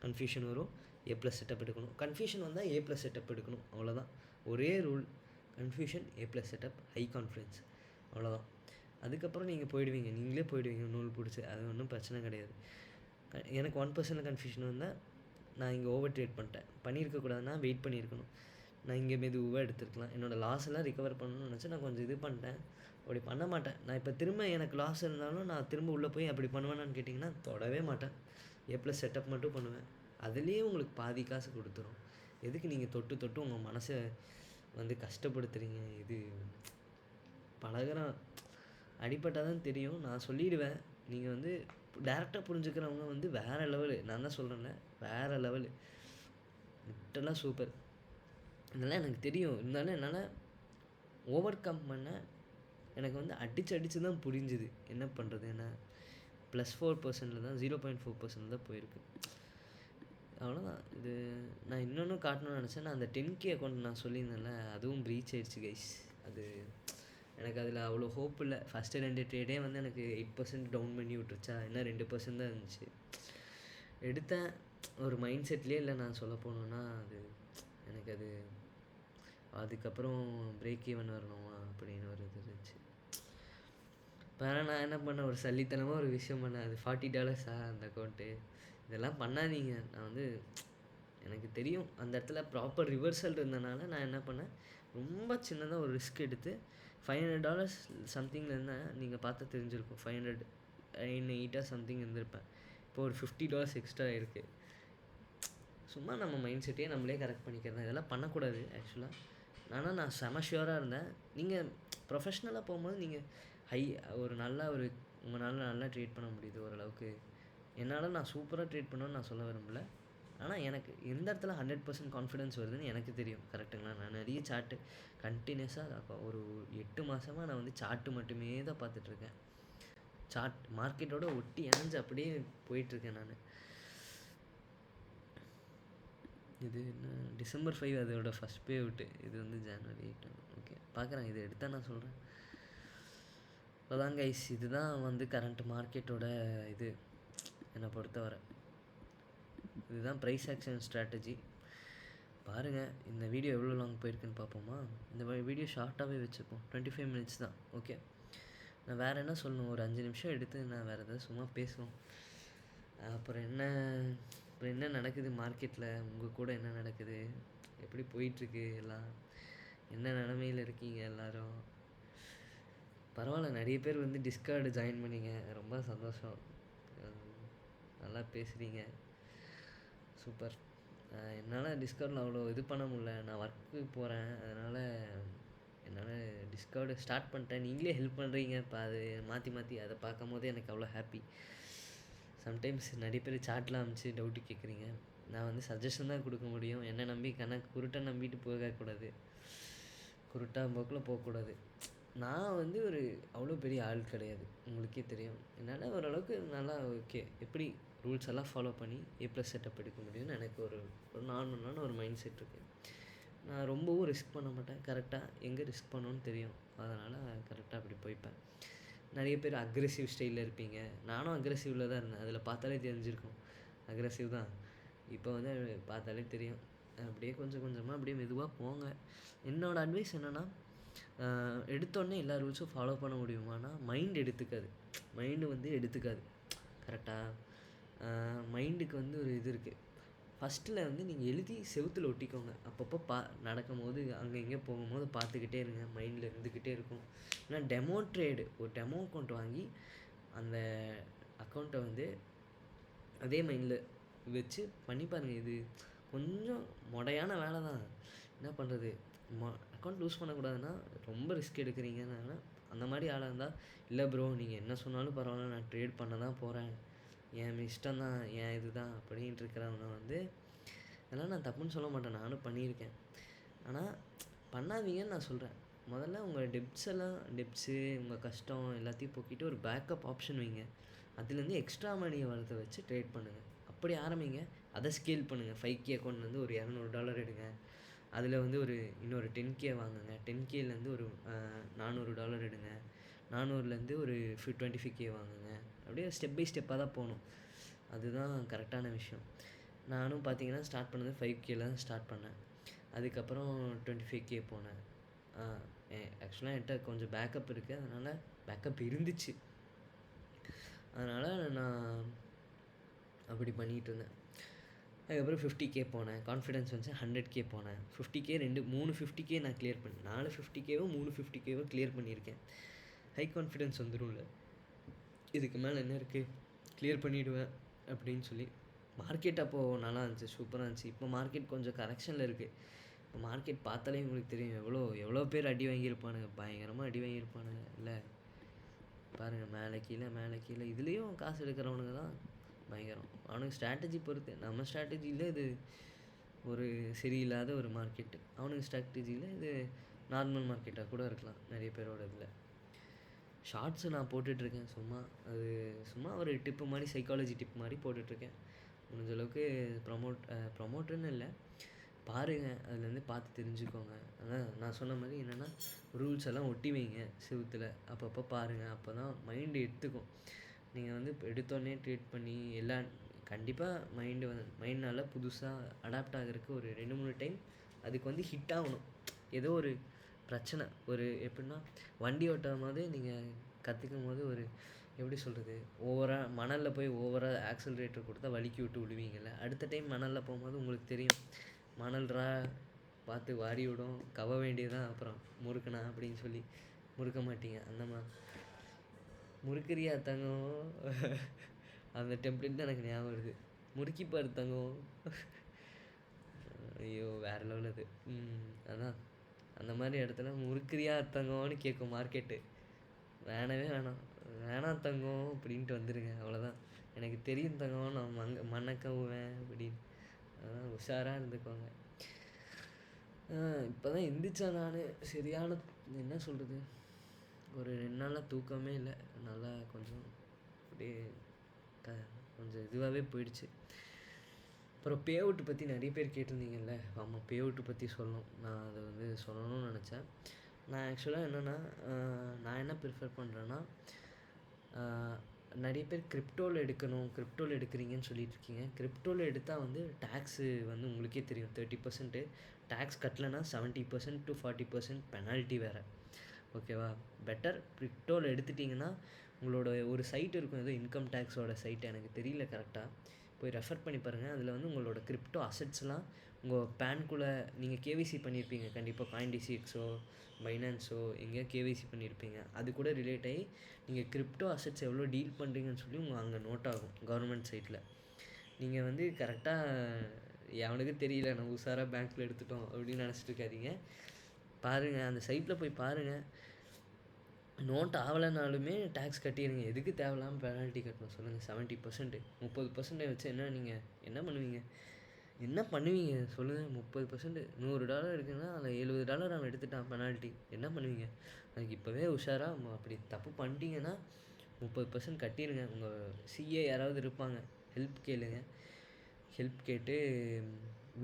கன்ஃபியூஷன் வரும். A+ செட்டப் எடுக்கணும். கன்ஃபியூஷன் வந்தால் A+ செட்டப் எடுக்கணும், அவ்வளோதான். ஒரே rule, confusion A+ setup, high confidence, அவ்வளோதான். அதுக்கப்புறம் நீங்கள் போயிடுவீங்க, நீங்களே போயிடுவீங்க நூல் பிடிச்சி. அது ஒன்றும் பிரச்சனை கிடையாது. எனக்கு 1% கன்ஃபியூஷன் வந்தால் நான் இங்கே ஓவர் ட்ரேட் பண்ணியிருக்கக்கூடாதுன்னா வெயிட் பண்ணியிருக்கணும். நான் இங்கே மெதுவாக எடுத்துருக்கலாம். என்னோடய லாஸ் எல்லாம் ரிகவர் பண்ணணும்னு நினச்சி நான் கொஞ்சம் இது பண்ணிட்டேன். அப்படி பண்ண மாட்டேன். நான் இப்போ திரும்ப எனக்கு லாஸ் இருந்தாலும் நான் திரும்ப உள்ளே போய் அப்படி பண்ணுவேன்னு கேட்டிங்கன்னா தொடவே மாட்டேன். A+ செட்டப் மட்டும் பண்ணுவேன். அதுலேயே உங்களுக்கு பாதி காசு கொடுத்துரும். எதுக்கு நீங்கள் தொட்டு உங்கள் மனசை வந்து கஷ்டப்படுத்துகிறீங்க. இது பழகிறோம், அடிப்பட்டால் தான் தெரியும். நான் சொல்லிவிடுவேன், நீங்கள் வந்து டேரெக்டாக புரிஞ்சுக்கிறவங்க வந்து வேறு லெவலு. நான் தான் சொல்கிறேன்ல, வேறு லெவலு, லிட்டலாக சூப்பர். இதெல்லாம் எனக்கு தெரியும். இருந்தாலும் என்னால் ஓவர் கம் பண்ண எனக்கு வந்து அடித்து தான் புரிஞ்சுது என்ன பண்ணுறது. என்ன +4% தான், 0.4% தான் போயிருக்கு. அவ்வளோதான். இது நான் இன்னொன்றும் காட்டணும்னு நினச்சேன். நான் அந்த 10K அக்கௌண்ட் நான் சொல்லியிருந்தேன்ல, அதுவும் ப்ரீச் ஆயிடுச்சு கைஸ். அது எனக்கு அதில் அவ்வளோ ஹோப் இல்லை. ஃபஸ்ட்டு 2 ட்ரேடே வந்து எனக்கு 8% டவுன் பண்ணி விட்டுருச்சா, இன்னும் 2% தான் இருந்துச்சு. எடுத்தேன். ஒரு மைண்ட் செட்லேயே இல்லை நான் சொல்ல போனோன்னா. எனக்கு அதுக்கப்புறம் பிரேக் ஈவன் வரணுமா அப்படின்னு ஒரு இது இருந்துச்சு. இப்போ நான் என்ன பண்ணேன், ஒரு சல்லித்தனமாக ஒரு விஷயம் பண்ணேன். அது $40 அந்த அக்கௌண்ட்டு. இதெல்லாம் பண்ணாதீங்க. நான் வந்து எனக்கு தெரியும் அந்த இடத்துல ப்ராப்பர் ரிவர்சல் இருந்தனால நான் என்ன பண்ணேன், ரொம்ப சின்னதாக ஒரு ரிஸ்க் எடுத்து $500 சம்திங்கில் இருந்தேன். நீங்கள் பார்த்தா தெரிஞ்சிருக்கும். 508 சம்திங் இருந்திருப்பேன். இப்போ ஒரு $50 எக்ஸ்ட்ரா இருக்குது. சும்மா நம்ம மைண்ட் செட்டையே நம்மளே கரெக்ட் பண்ணிக்கிறேன். இதெல்லாம் பண்ணக்கூடாது ஆக்சுவலாக. ஆனால் நான் செம ஷியோராக இருந்தேன். நீங்கள் ப்ரொஃபஷ்னலாக போகும்போது நீங்கள் உங்களால் நல்லா ட்ரேட் பண்ண முடியுது ஓரளவுக்கு. என்னால் நான் சூப்பராக ட்ரேட் பண்ணணும்னு நான் சொல்ல விரும்பல. ஆனால் எனக்கு எந்த இடத்துல 100% கான்ஃபிடென்ஸ் வருதுன்னு எனக்கு தெரியும். கரெக்டுங்களா? நான் நிறைய சார்ட்டு கண்டினியூஸாக ஒரு 8 மாதமாக நான் வந்து சார்ட்டு மட்டுமே தான் பார்த்துட்ருக்கேன். சார்ட் மார்க்கெட்டோட ஒட்டி இணைஞ்சு அப்படியே போயிட்டுருக்கேன் நான். இது என்ன December 5 அதோட ஃபஸ்ட் பே அவுட்டு. இது வந்து January 8. ஓகே, பார்க்குறேன். இது எடுத்தால் நான் சொல்கிறேன். அதான் கைஸ், இதுதான் வந்து கரண்ட் மார்க்கெட்டோட இது என்னை பொறுத்தவரை. இதுதான் ப்ரைஸ் ஆக்ஷன் ஸ்ட்ராட்டஜி. பாருங்கள், இந்த வீடியோ எவ்வளோ லாங் போயிருக்குன்னு பார்ப்போமா? இந்த வீடியோ ஷார்ட்டாகவே வச்சுப்போம். 25 மினிட்ஸ் தான். ஓகே, நான் வேறு என்ன சொல்லணும், ஒரு 5 நிமிஷம் எடுத்து நான் வேறு எதாவது சும்மா பேசுவோம். அப்புறம் என்ன நடக்குது மார்க்கெட்டில், உங்கள் கூட என்ன நடக்குது, எப்படி போயிட்டுருக்கு எல்லாம், என்ன நிலமையில் இருக்கீங்க எல்லோரும்? பரவாயில்ல, நிறைய பேர் வந்து டிஸ்கார்டு ஜாயின் பண்ணிங்க, ரொம்ப சந்தோஷம். நல்லா பேசுகிறீங்க, சூப்பர். என்னால் டிஸ்கார்டில் அவ்வளோ இது பண்ண முடியல. நான் ஒர்க்கு போகிறேன், அதனால் என்னால் டிஸ்கார்டு ஸ்டார்ட் பண்ணிட்டேன். நீங்களே ஹெல்ப் பண்ணுறீங்க. இப்போ அது மாற்றி அதை பார்க்கும் போது எனக்கு அவ்வளோ ஹாப்பி. சம்டைம்ஸ் நிறைய பேர் சாட்லாம் அனுப்பிச்சு டவுட்டு கேட்குறீங்க. நான் வந்து சஜஷன் தான் கொடுக்க முடியும். என்னை நம்பி குருட்டை நம்பிட்டு போகக்கூடாது, குருட்டா போக்கில் போகக்கூடாது. நான் வந்து அவ்வளோ பெரிய ஆள் கிடையாது, உங்களுக்கே தெரியும். என்னால் ஓரளவுக்கு நல்லா ஓகே, எப்படி ரூல்ஸ் எல்லாம் ஃபாலோ பண்ணி A+ செட்டப் எடுக்க முடியும்னு எனக்கு ஒரு நார்மலான ஒரு மைண்ட் செட் இருக்குது. நான் ரொம்பவும் ரிஸ்க் பண்ண மாட்டேன். கரெக்டாக எங்கே ரிஸ்க் பண்ணணும்னு தெரியும். அதனால் கரெக்டாக அப்படி போய்ப்பேன். நிறைய பேர் அக்ரெசிவ் ஸ்டைலில் இருப்பீங்க. நானும் அக்ரெசிவில் தான் இருந்தேன். அதில் பார்த்தாலே தெரிஞ்சிருக்கும், அக்ரெசிவ் தான். இப்போ வந்து பார்த்தாலே தெரியும். அப்படியே கொஞ்சம் கொஞ்சமாக அப்படியே மெதுவாக போங்க. என்னோடய அட்வைஸ் என்னென்னா, எடுத்தோடனே எல்லா ரூல்ஸும் ஃபாலோ பண்ண முடியுமானா மைண்டு எடுத்துக்காது. கரெக்டாக மைண்டுக்கு வந்து ஒரு இது இருக்குது. ஃபஸ்ட்டில் வந்து நீங்கள் எழுதி செவுத்தில் ஒட்டிக்கோங்க. அப்பப்போ நடக்கும் போது அங்கே இங்கே போகும்போது பார்த்துக்கிட்டே இருங்க, மைண்டில் இருந்துக்கிட்டே இருக்கும். ஏன்னா ஒரு டெமோ அக்கௌண்ட் வாங்கி அந்த அக்கௌண்ட்டை வந்து அதே மைண்டில் வச்சு பண்ணி பாருங்கள். இது கொஞ்சம் மொடையான வேலை தான். என்ன பண்ணுறது, அக்கௌண்ட் லூஸ் பண்ணக்கூடாதுன்னா ரொம்ப ரிஸ்க் எடுக்கிறீங்கன்னா அந்த மாதிரி ஆளாக இருந்தால், இல்லை ப்ரோ நீங்கள் என்ன சொன்னாலும் பரவாயில்ல, நான் ட்ரேட் பண்ண தான் போகிறேன், என் இஷ்டம் தான், என் இது தான் அப்படின்ட்டு இருக்கிறவங்க வந்து, அதெல்லாம் நான் தப்புன்னு சொல்ல மாட்டேன், நானும் பண்ணியிருக்கேன். ஆனால் பண்ணாதீங்கன்னு நான் சொல்கிறேன். முதல்ல உங்கள் டெப்ஸு உங்கள் கஷ்டம் எல்லாத்தையும் போக்கிட்டு ஒரு பேக்கப் ஆப்ஷன் வைங்க. அதுலேருந்து எக்ஸ்ட்ரா மணியை வளர்த்து வச்சு ட்ரேட் பண்ணுங்கள். அப்படி ஆரம்பிங்க. அதை ஸ்கேல் பண்ணுங்கள். 5K அக்கௌண்ட்லேருந்து ஒரு $200 எடுங்க. அதில் வந்து இன்னொரு 10K வாங்குங்க. 10Kலேருந்து ஒரு $400 எடுங்க. 400லேருந்து ஒரு 25K வாங்குங்க. அப்படியே ஸ்டெப் பை ஸ்டெப்பாக தான் போகணும். அதுதான் கரெக்டான விஷயம். நானும் பார்த்தீங்கன்னா ஸ்டார்ட் பண்ணது 5Kல தான் ஸ்டார்ட் பண்ணேன். அதுக்கப்புறம் 25K போனேன். ஆக்சுவலாக என்கிட்ட கொஞ்சம் பேக்கப் இருக்குது, அதனால் பேக்கப் இருந்துச்சு. அதனால் நான் அப்படி பண்ணிகிட்டு இருந்தேன். அதுக்கப்புறம் 50K போனேன். கான்ஃபிடென்ஸ் வந்து 100K போனேன். 50K 3 50K நான் கிளியர் பண்ணேன். 4 50Kவோ 3 50Kவோ கிளியர் பண்ணியிருக்கேன். ஹை கான்ஃபிடென்ஸ் வந்துடும்ல, இதுக்கு மேலே என்ன இருக்குது, கிளியர் பண்ணிவிடுவேன் அப்படின்னு சொல்லி. மார்க்கெட் அப்போது நல்லா இருந்துச்சு, சூப்பராக இருந்துச்சு. இப்போ மார்க்கெட் கொஞ்சம் கரெக்ஷனில் இருக்குது. இப்போ மார்க்கெட் பார்த்தாலே உங்களுக்கு தெரியும் எவ்வளோ பேர் அடி வாங்கியிருப்பானுங்க, பயங்கரமாக அடி வாங்கியிருப்பானுங்க. இல்லை பாருங்கள், மேலே கீழே இதுலேயும் காசு எடுக்கிறவனுங்க தான் பயங்கரம். அவனுக்கு ஸ்ட்ராட்டஜி பொறுத்து. நம்ம ஸ்ட்ராட்டஜியில் இது ஒரு சரியில்லாத ஒரு மார்க்கெட்டு, அவனுக்கு ஸ்ட்ராட்டஜியில் இது நார்மல் மார்க்கெட்டாக கூட இருக்கலாம். நிறைய பேரோட இதில் ஷார்ட்ஸு நான் போட்டுட்ருக்கேன். சும்மா ஒரு டிப்பு மாதிரி, சைக்காலஜி டிப் மாதிரி போட்டுட்ருக்கேன். முடிஞ்ச அளவுக்கு ப்ரமோட்டர்னு இல்லை, பாருங்கள், அதுலேருந்து பார்த்து தெரிஞ்சுக்கோங்க. அதான் நான் சொன்ன மாதிரி என்னென்னா, ரூல்ஸ் எல்லாம் ஒட்டி வைங்க செவுத்துல. அப்பப்போ பாருங்கள், அப்போ தான் மைண்டு எடுத்துக்கும். நீங்கள் வந்து இப்போ எடுத்தோடனே ட்ரீட் பண்ணி கண்டிப்பாக மைண்ட்னால் புதுசாக அடாப்ட் ஆகிறதுக்கு ஒரு 2-3 டைம் அதுக்கு வந்து ஹிட் ஆகணும். ஏதோ ஒரு பிரச்சனை, எப்படின்னா வண்டி ஓட்டும் போது நீங்கள் கற்றுக்கும் போது எப்படி சொல்கிறது, மணலில் போய் ஓவராக ஆக்சலரேட்டர் கொடுத்தா வலிக்கி விட்டு விழுவீங்கள்ல, அடுத்த டைம் மணலில் போகும்போது உங்களுக்கு தெரியும், மணல்ரா பார்த்து வாரி விடும், கவ வேண்டியதான், அப்புறம் முறுக்குனா அப்படின்னு சொல்லி முறுக்க மாட்டீங்க. அந்த மாதிரி முறுக்கிறியா தங்கம், அந்த டெம்ப்ளேட் தான் எனக்கு ஞாபகம் வருது. முறுக்கிப்பார் தங்கம், ஐயோ வேறு லெவல் அது. அதான் அந்த மாதிரி இடத்துல முறுக்கிறியா தங்கம்னு கேட்கும் மார்க்கெட்டு. வேணாம் தங்கம் அப்படின்ட்டு வந்துடுங்க, அவ்வளோதான். எனக்கு தெரியும் தங்கம், நான் மண்ணை கவுவேன் அப்படின்னு. அதான் உஷாராக இருந்துக்கோங்க. இப்போ தான் எந்திரிச்சேன் நான். சரியான என்ன சொல்கிறது, ஒரு 2 நாளாக தூக்கமே இல்லை. நல்லா கொஞ்சம் அப்படியே கொஞ்சம் இதுவாகவே போயிடுச்சு. அப்புறம் பே அவுட்டு பற்றி நிறைய பேர் கேட்டிருந்தீங்கல்ல. ஆமாம், பே அவுட்டு பற்றி சொல்லணும். நான் அதை வந்து சொல்லணும்னு நினச்சேன். நான் ஆக்சுவலாக என்னென்னா, நான் என்ன ப்ரிஃபர் பண்ணுறேன்னா, நிறைய பேர் கிரிப்டோவில் எடுக்கிறீங்கன்னு சொல்லிட்டு இருக்கீங்க. கிரிப்டோவில் எடுத்தால் வந்து டேக்ஸு வந்து உங்களுக்கே தெரியும், 30% டேக்ஸ் கட்டலைன்னா 70% to 40% பெனால்ட்டி வேறு. ஓகேவா? பெட்டர் கிரிப்டோவில் எடுத்துட்டிங்கன்னா, உங்களோட ஒரு சைட் இருக்கும், ஏதோ இன்கம் டேக்ஸோட சைட்டு, எனக்கு தெரியல கரெக்டாக, போய் ரெஃபர் பண்ணி பாருங்கள். அதில் வந்து உங்களோட கிரிப்டோ அசட்ஸ்லாம் உங்கள் பேன்குள்ளே நீங்கள் கேவிசி பண்ணியிருப்பீங்க கண்டிப்பாக. காயின்டிசிஎக்ஸோ பைனான்ஸோ எங்கேயோ கேவிசி பண்ணியிருப்பீங்க. அது கூட ரிலேட் ஆகி நீங்கள் கிரிப்டோ அசட்ஸ் எவ்வளோ டீல் பண்ணுறீங்கன்னு சொல்லி அங்கே நோட் ஆகும் கவர்மெண்ட் சைட்டில். நீங்கள் வந்து கரெக்டாக எவனுக்கு தெரியல, நம்ம உஷாராக பேங்க்கில் எடுத்துட்டோம் அப்படின்னு நினச்சிட்டு இருக்காதீங்க. பாருங்கள், அந்த சைட்டில் போய் பாருங்கள். நோட் ஆகலைனாலுமே டேக்ஸ் கட்டிடுங்க. எதுக்கு தேவையில்லாமல் பெனால்ட்டி கட்டணும் சொல்லுங்கள்? 70%, 30% வச்சு என்ன பண்ணுவீங்க சொல்லுங்கள்? 30%, $100 இருக்குன்னா அதில் $70 அவன் எடுத்துட்டான் பெனால்ட்டி, என்ன பண்ணுவீங்க? அதுக்கு இப்போவே உஷாராக அப்படி தப்பு பண்ணிட்டீங்கன்னா 30% கட்டிடுங்க. உங்கள் சிஏ யாராவது இருப்பாங்க, ஹெல்ப் கேட்டு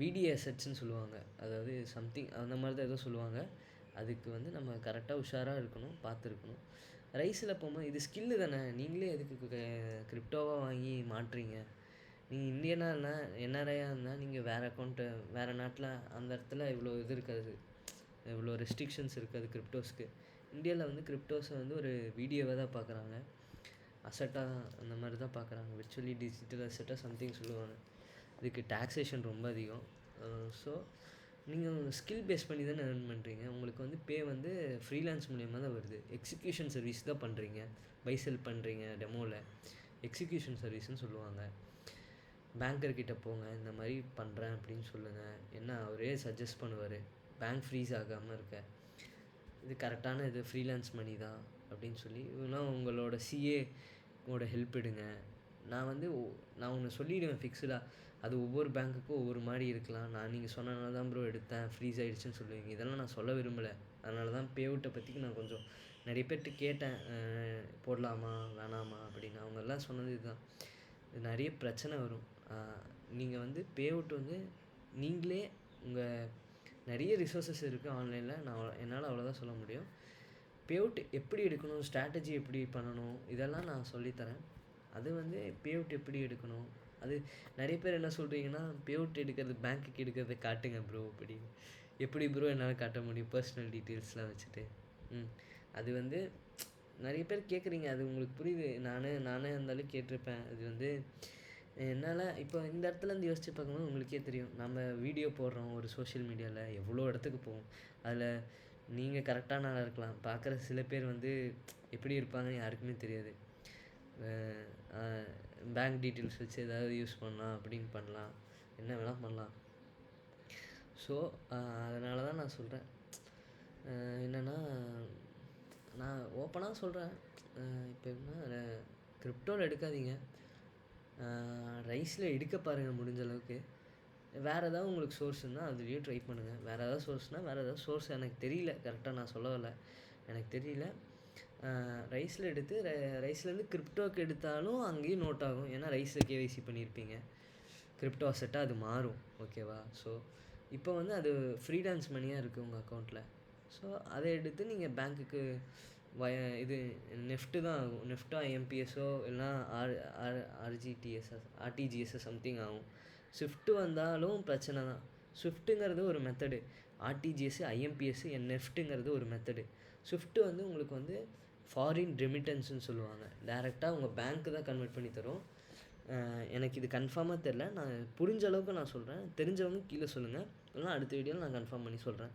விடிஏ அசட்ஸ்ன்னு சொல்லுவாங்க, அதாவது சம்திங் அந்த மாதிரி தான் ஏதோ சொல்லுவாங்க. அதுக்கு வந்து நம்ம கரெக்டாக உஷாராக இருக்கணும், பார்த்துருக்கணும். ரைஸில் போகும்போது இது ஸ்கில்லு தானே, நீங்களே எதுக்கு கிரிப்டோவாக வாங்கி மாட்டுறீங்க? நீங்கள் இந்தியனாக இருந்தால், என்ஆர்ஐயாக இருந்தால், நீங்கள் வேறு நாட்டில் அந்த இடத்துல இவ்வளோ இது இருக்காது, இவ்வளோ ரெஸ்ட்ரிக்ஷன்ஸ் இருக்காது கிரிப்டோஸ்க்கு. இந்தியாவில் வந்து கிரிப்டோஸை வந்து ஒரு வீடியோவாக தான் பார்க்குறாங்க, அசட்டாக அந்த மாதிரி தான் பார்க்குறாங்க. விர்ச்சுவலி டிஜிட்டல் அசட்டாக சம்திங் சொல்லுவாங்க. இதுக்கு டாக்ஸேஷன் ரொம்ப அதிகம். ஸோ நீங்கள் ஸ்கில் பேஸ் பண்ணி தானே ஏர்ன் பண்ணுறீங்க. உங்களுக்கு வந்து பே வந்து ஃப்ரீலான்ஸ் மூலியமாக தான் வருது. எக்ஸிக்யூஷன் சர்வீஸ் தான் பண்ணுறீங்க, பை செல் பண்ணுறீங்க டெமோவில், எக்ஸிக்யூஷன் சர்வீஸ்ன்னு சொல்லுவாங்க. பேங்கர்கிட்ட போங்க, இந்த மாதிரி பண்ணுறேன் அப்படின்னு சொல்லுங்கள். என்ன அவரே சஜஸ்ட் பண்ணுவார், பேங்க் ஃப்ரீஸ் ஆகாமல் இருக்க, இது கரெக்டான இது ஃப்ரீலான்ஸ் மணி தான் அப்படின்னு சொல்லி. இதெல்லாம் உங்களோட சிஏவோட ஹெல்ப் எடுங்க. நான் ஒன்று சொல்லிவிடுவேன் ஃபிக்ஸ்டாக, அது ஒவ்வொரு பேங்க்குக்கும் ஒவ்வொரு மாதிரி இருக்கலாம். நீங்கள் சொன்னனால தான் ப்ரோ எடுத்தேன், ஃப்ரீஸ் ஆகிடுச்சுன்னு சொல்லுவீங்க. இதெல்லாம் நான் சொல்ல விரும்பலை. அதனால தான் பே அவுட்டை பற்றி நான் கொஞ்சம் நிறைய பேர்கிட்ட கேட்டேன், போடலாமா வேணாமா அப்படின்னு. அவங்கெல்லாம் சொன்னது இதுதான், இது நிறைய பிரச்சனை வரும். நீங்கள் வந்து பே அவுட் வந்து நீங்களே நிறைய ரிசோர்ஸஸ் இருக்குது ஆன்லைனில், என்னால் அவ்வளோதான் சொல்ல முடியும். பே அவுட் எப்படி எடுக்கணும், ஸ்ட்ராட்டஜி எப்படி பண்ணணும், இதெல்லாம் நான் சொல்லித்தரேன். அது வந்து பே அவுட் எப்படி எடுக்கணும், அது நிறைய பேர் என்ன சொல்கிறீங்கன்னா, பே அவுட் எடுக்கிறது பேங்க்குக்கு எடுக்கிறத காட்டுங்க ப்ரோ அப்படி. எப்படி ப்ரோ என்னால் காட்ட முடியும் பர்சனல் டீட்டெயில்ஸ்லாம் வச்சுட்டு? அது வந்து நிறைய பேர் கேட்குறீங்க, அது உங்களுக்கு புரியுது. நானே இருந்தாலும் கேட்டிருப்பேன். அது வந்து என்னால் இப்போ இந்த இடத்துலேருந்து யோசிச்சு பார்க்கும்போது உங்களுக்கே தெரியும், நம்ம வீடியோ போடுறோம் ஒரு சோஷியல் மீடியாவில், எவ்வளோ இடத்துக்கு போவோம். அதில் நீங்கள் கரெக்டான ஆளாக இருக்கலாம், பார்க்குற சில பேர் வந்து எப்படி இருப்பாங்கன்னு யாருக்குமே தெரியாது. பேங்க் டீட்டெயில்ஸ் வச்சு ஏதாவது யூஸ் பண்ணலாம் அப்படின்னு பண்ணலாம், என்ன வேணால் பண்ணலாம். ஸோ அதனால தான் நான் சொல்கிறேன், என்னென்னா நான் ஓப்பனாக சொல்கிறேன். இப்போ எப்படின்னா, கிரிப்டோவில் எடுக்காதீங்க, ரைஸில் எடுக்க பாருங்கள் முடிஞ்ச அளவுக்கு. வேறு ஏதாவது உங்களுக்கு சோர்ஸ் இருந்தால் அதுலேயும் ட்ரை பண்ணுங்கள். வேறு ஏதாவது சோர்ஸ் எனக்கு தெரியல, கரெக்டாக நான் சொல்ல வரல, எனக்கு தெரியல. ரைஸில் எடுத்து ரைஸ்லேருந்து கிரிப்டோக்கு எடுத்தாலும் அங்கேயும் நோட் ஆகும், ஏன்னா ரைஸில் கேவைசி பண்ணியிருப்பீங்க. கிரிப்டோ அசட்டாக அது மாறும், ஓகேவா? ஸோ இப்போ வந்து அது ஃப்ரீலான்ஸ் மணியாக இருக்குது உங்கள் அக்கௌண்ட்டில். ஸோ அதை எடுத்து நீங்கள் பேங்க்குக்கு இது நெஃப்ட்டு தான் ஆகும். நெஃப்ட்டோ ஐஎம்பிஎஸ்ஸோ இல்லைனா ஆர்ஜிடிஎஸ்எஸ் ஆர்டிஜிஎஸ்எஸ் சம்திங் ஆகும். ஸ்விஃப்ட்டு வந்தாலும் பிரச்சனை தான். ஸ்விஃப்ட்டுங்கிறது ஒரு மெத்தடு, ஆர்டிஜிஎஸ் ஐஎம்பிஎஸ் நெஃப்ட்டுங்கிறது ஒரு மெத்தடு. ஸ்விஃப்ட்டு வந்து உங்களுக்கு வந்து ஃபாரின் ரெமிட்டன்ஸ்னு சொல்லுவாங்க. டேரெக்டாக உங்கள் பேங்க்கு தான் கன்வெர்ட் பண்ணி தரும். எனக்கு இது கன்ஃபார்மாக தெரில, நான் புரிஞ்ச அளவுக்கு நான் சொல்கிறேன். தெரிஞ்சவங்க கீழே சொல்லுங்கள், இல்லைனா அடுத்த வீடியோவில் நான் கன்ஃபார்ம் பண்ணி சொல்கிறேன்.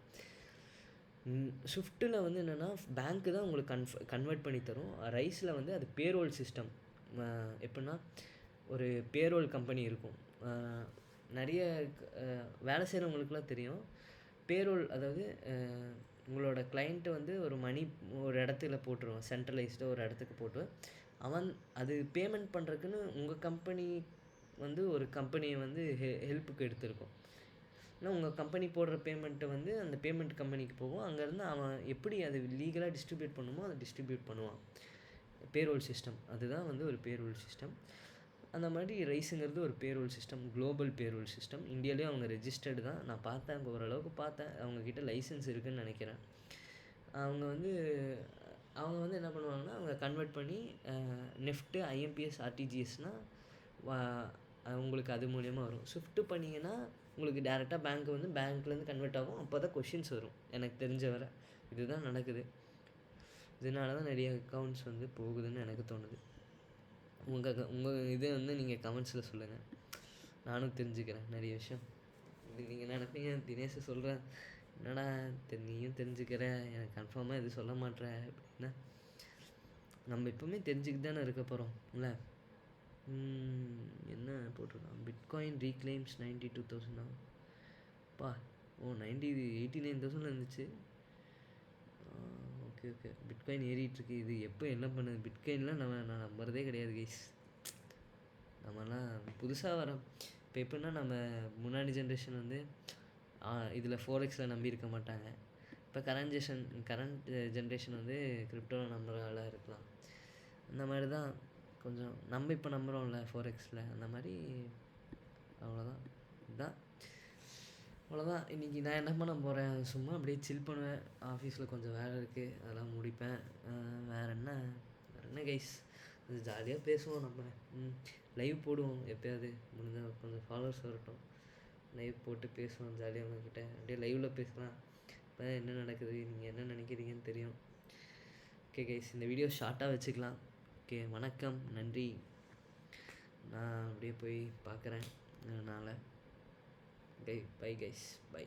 ஸ்விஃப்ட்டில் வந்து என்னென்னா பேங்க்கு தான் உங்களுக்கு கன்வெர்ட் பண்ணி தரும். ரைஸில் வந்து அது பேரோல் சிஸ்டம். எப்படின்னா ஒரு பேரோல் கம்பெனி இருக்கும். நிறைய வேலை செய்கிறவங்களுக்குலாம் தெரியும். பேரோல் அதாவது உங்களோட கிளைண்ட்டு வந்து ஒரு மணி ஒரு இடத்துல போட்டுருவான், சென்ட்ரலைஸ்டாக ஒரு இடத்துக்கு போட்டு அவன் அது பேமெண்ட் பண்ணுறதுக்குன்னு உங்கள் கம்பெனி வந்து ஒரு கம்பெனியை வந்து ஹெல்ப்புக்கு எடுத்திருக்கும். ஏன்னா உங்கள் கம்பெனி போடுற பேமெண்ட்டை வந்து அந்த பேமெண்ட் கம்பெனிக்கு போகும். அங்கேருந்து அவன் எப்படி அது லீகலாக டிஸ்ட்ரிபியூட் பண்ணுமோ அதை டிஸ்ட்ரிபியூட் பண்ணுவான். பேரோல் சிஸ்டம் அதுதான் வந்து ஒரு பேரோல் சிஸ்டம். அந்த மாதிரி ரைஸுங்கிறது ஒரு payroll system, global payroll system. இந்தியாவிலேயும் அவங்க ரெஜிஸ்டர்டு தான். நான் பார்த்தேன், அங்கே ஓரளவுக்கு பார்த்தேன். அவங்கக்கிட்ட லைசன்ஸ் இருக்குதுன்னு நினைக்கிறேன். அவங்க வந்து என்ன பண்ணுவாங்கன்னா, அவங்க கன்வெர்ட் பண்ணி நெஃப்ட்டு ஐஎம்பிஎஸ் ஆர்டிஜிஎஸ்னால் உங்களுக்கு அது மூலியமாக வரும். ஸ்விஃப்ட்டு பண்ணிங்கன்னா உங்களுக்கு டேரெக்டாக பேங்க்கு வந்து பேங்க்லேருந்து கன்வெர்ட் ஆகும். அப்போ தான் கொஷின்ஸ் வரும். எனக்கு தெரிஞ்ச வரை இதுதான் நடக்குது. இதனால தான் நிறைய அக்கௌண்ட்ஸ் வந்து போகுதுன்னு எனக்கு தோணுது. உங்கள் இதை வந்து நீங்கள் கமெண்ட்ஸில் சொல்லுங்கள், நானும் தெரிஞ்சுக்கிறேன் நிறைய விஷயம். இது நீங்கள் நினைப்பீங்க தினேஷ் சொல்கிறேன், என்னடா நீயும் தெரிஞ்சுக்கிற, எனக்கு கன்ஃபார்மாக இது சொல்ல மாட்டேற அப்படின்னா, நம்ம எப்போவுமே தெரிஞ்சுக்கிட்டு தானே இருக்க போகிறோம் இல்லை? என்ன போட்டிருக்கான், பிட்காயின் ரீக்ளைம்ஸ் 92,000 பா. 89,000 இருந்துச்சு. ஓகே பிட்காயின் ஏறிட்டுருக்கு. இது எப்போ என்ன பண்ணுது பிட்காயின்லாம் நான் நம்புறதே கிடையாது கைஸ். நம்மலாம் புதுசாக வரோம். இப்போ எப்படின்னா நம்ம முன்னாடி ஜென்ரேஷன் வந்து இதில் ஃபோரெக்ஸில் நம்பியிருக்க மாட்டாங்க. இப்போ கரண்ட் ஜென்ரேஷன் வந்து கிரிப்டோவில் நம்புற ஆளாக இருக்கலாம். அந்த மாதிரி தான் கொஞ்சம் நம்ம இப்போ நம்புகிறோம்ல ஃபோரெக்ஸில், அந்த மாதிரி. அவ்வளோதான் இன்றைக்கி நான் என்ன பண்ண போகிறேன், சும்மா அப்படியே சில் பண்ணுவேன். ஆஃபீஸில் கொஞ்சம் வேலை இருக்குது, அதெல்லாம் முடிப்பேன். வேறு என்ன கைஸ், கொஞ்சம் ஜாலியாக பேசுவோம். நம்ம லைவ் போடுவோம் எப்போயாவது முடிஞ்சால், கொஞ்சம் ஃபாலோவர்ஸ் வரட்டும். லைவ் போட்டு பேசுவோம் ஜாலியாக உங்ககிட்ட. அப்படியே லைவில் பேசலாம். இப்போ என்ன நடக்குது, நீங்கள் என்ன நினைக்கிறீங்கன்னு தெரியும். ஓகே கைஸ், இந்த வீடியோ ஷார்ட்டாக வச்சுக்கலாம். ஓகே, வணக்கம், நன்றி. நான் அப்படியே போய் பார்க்குறேன் நாளை. Bye guys, by.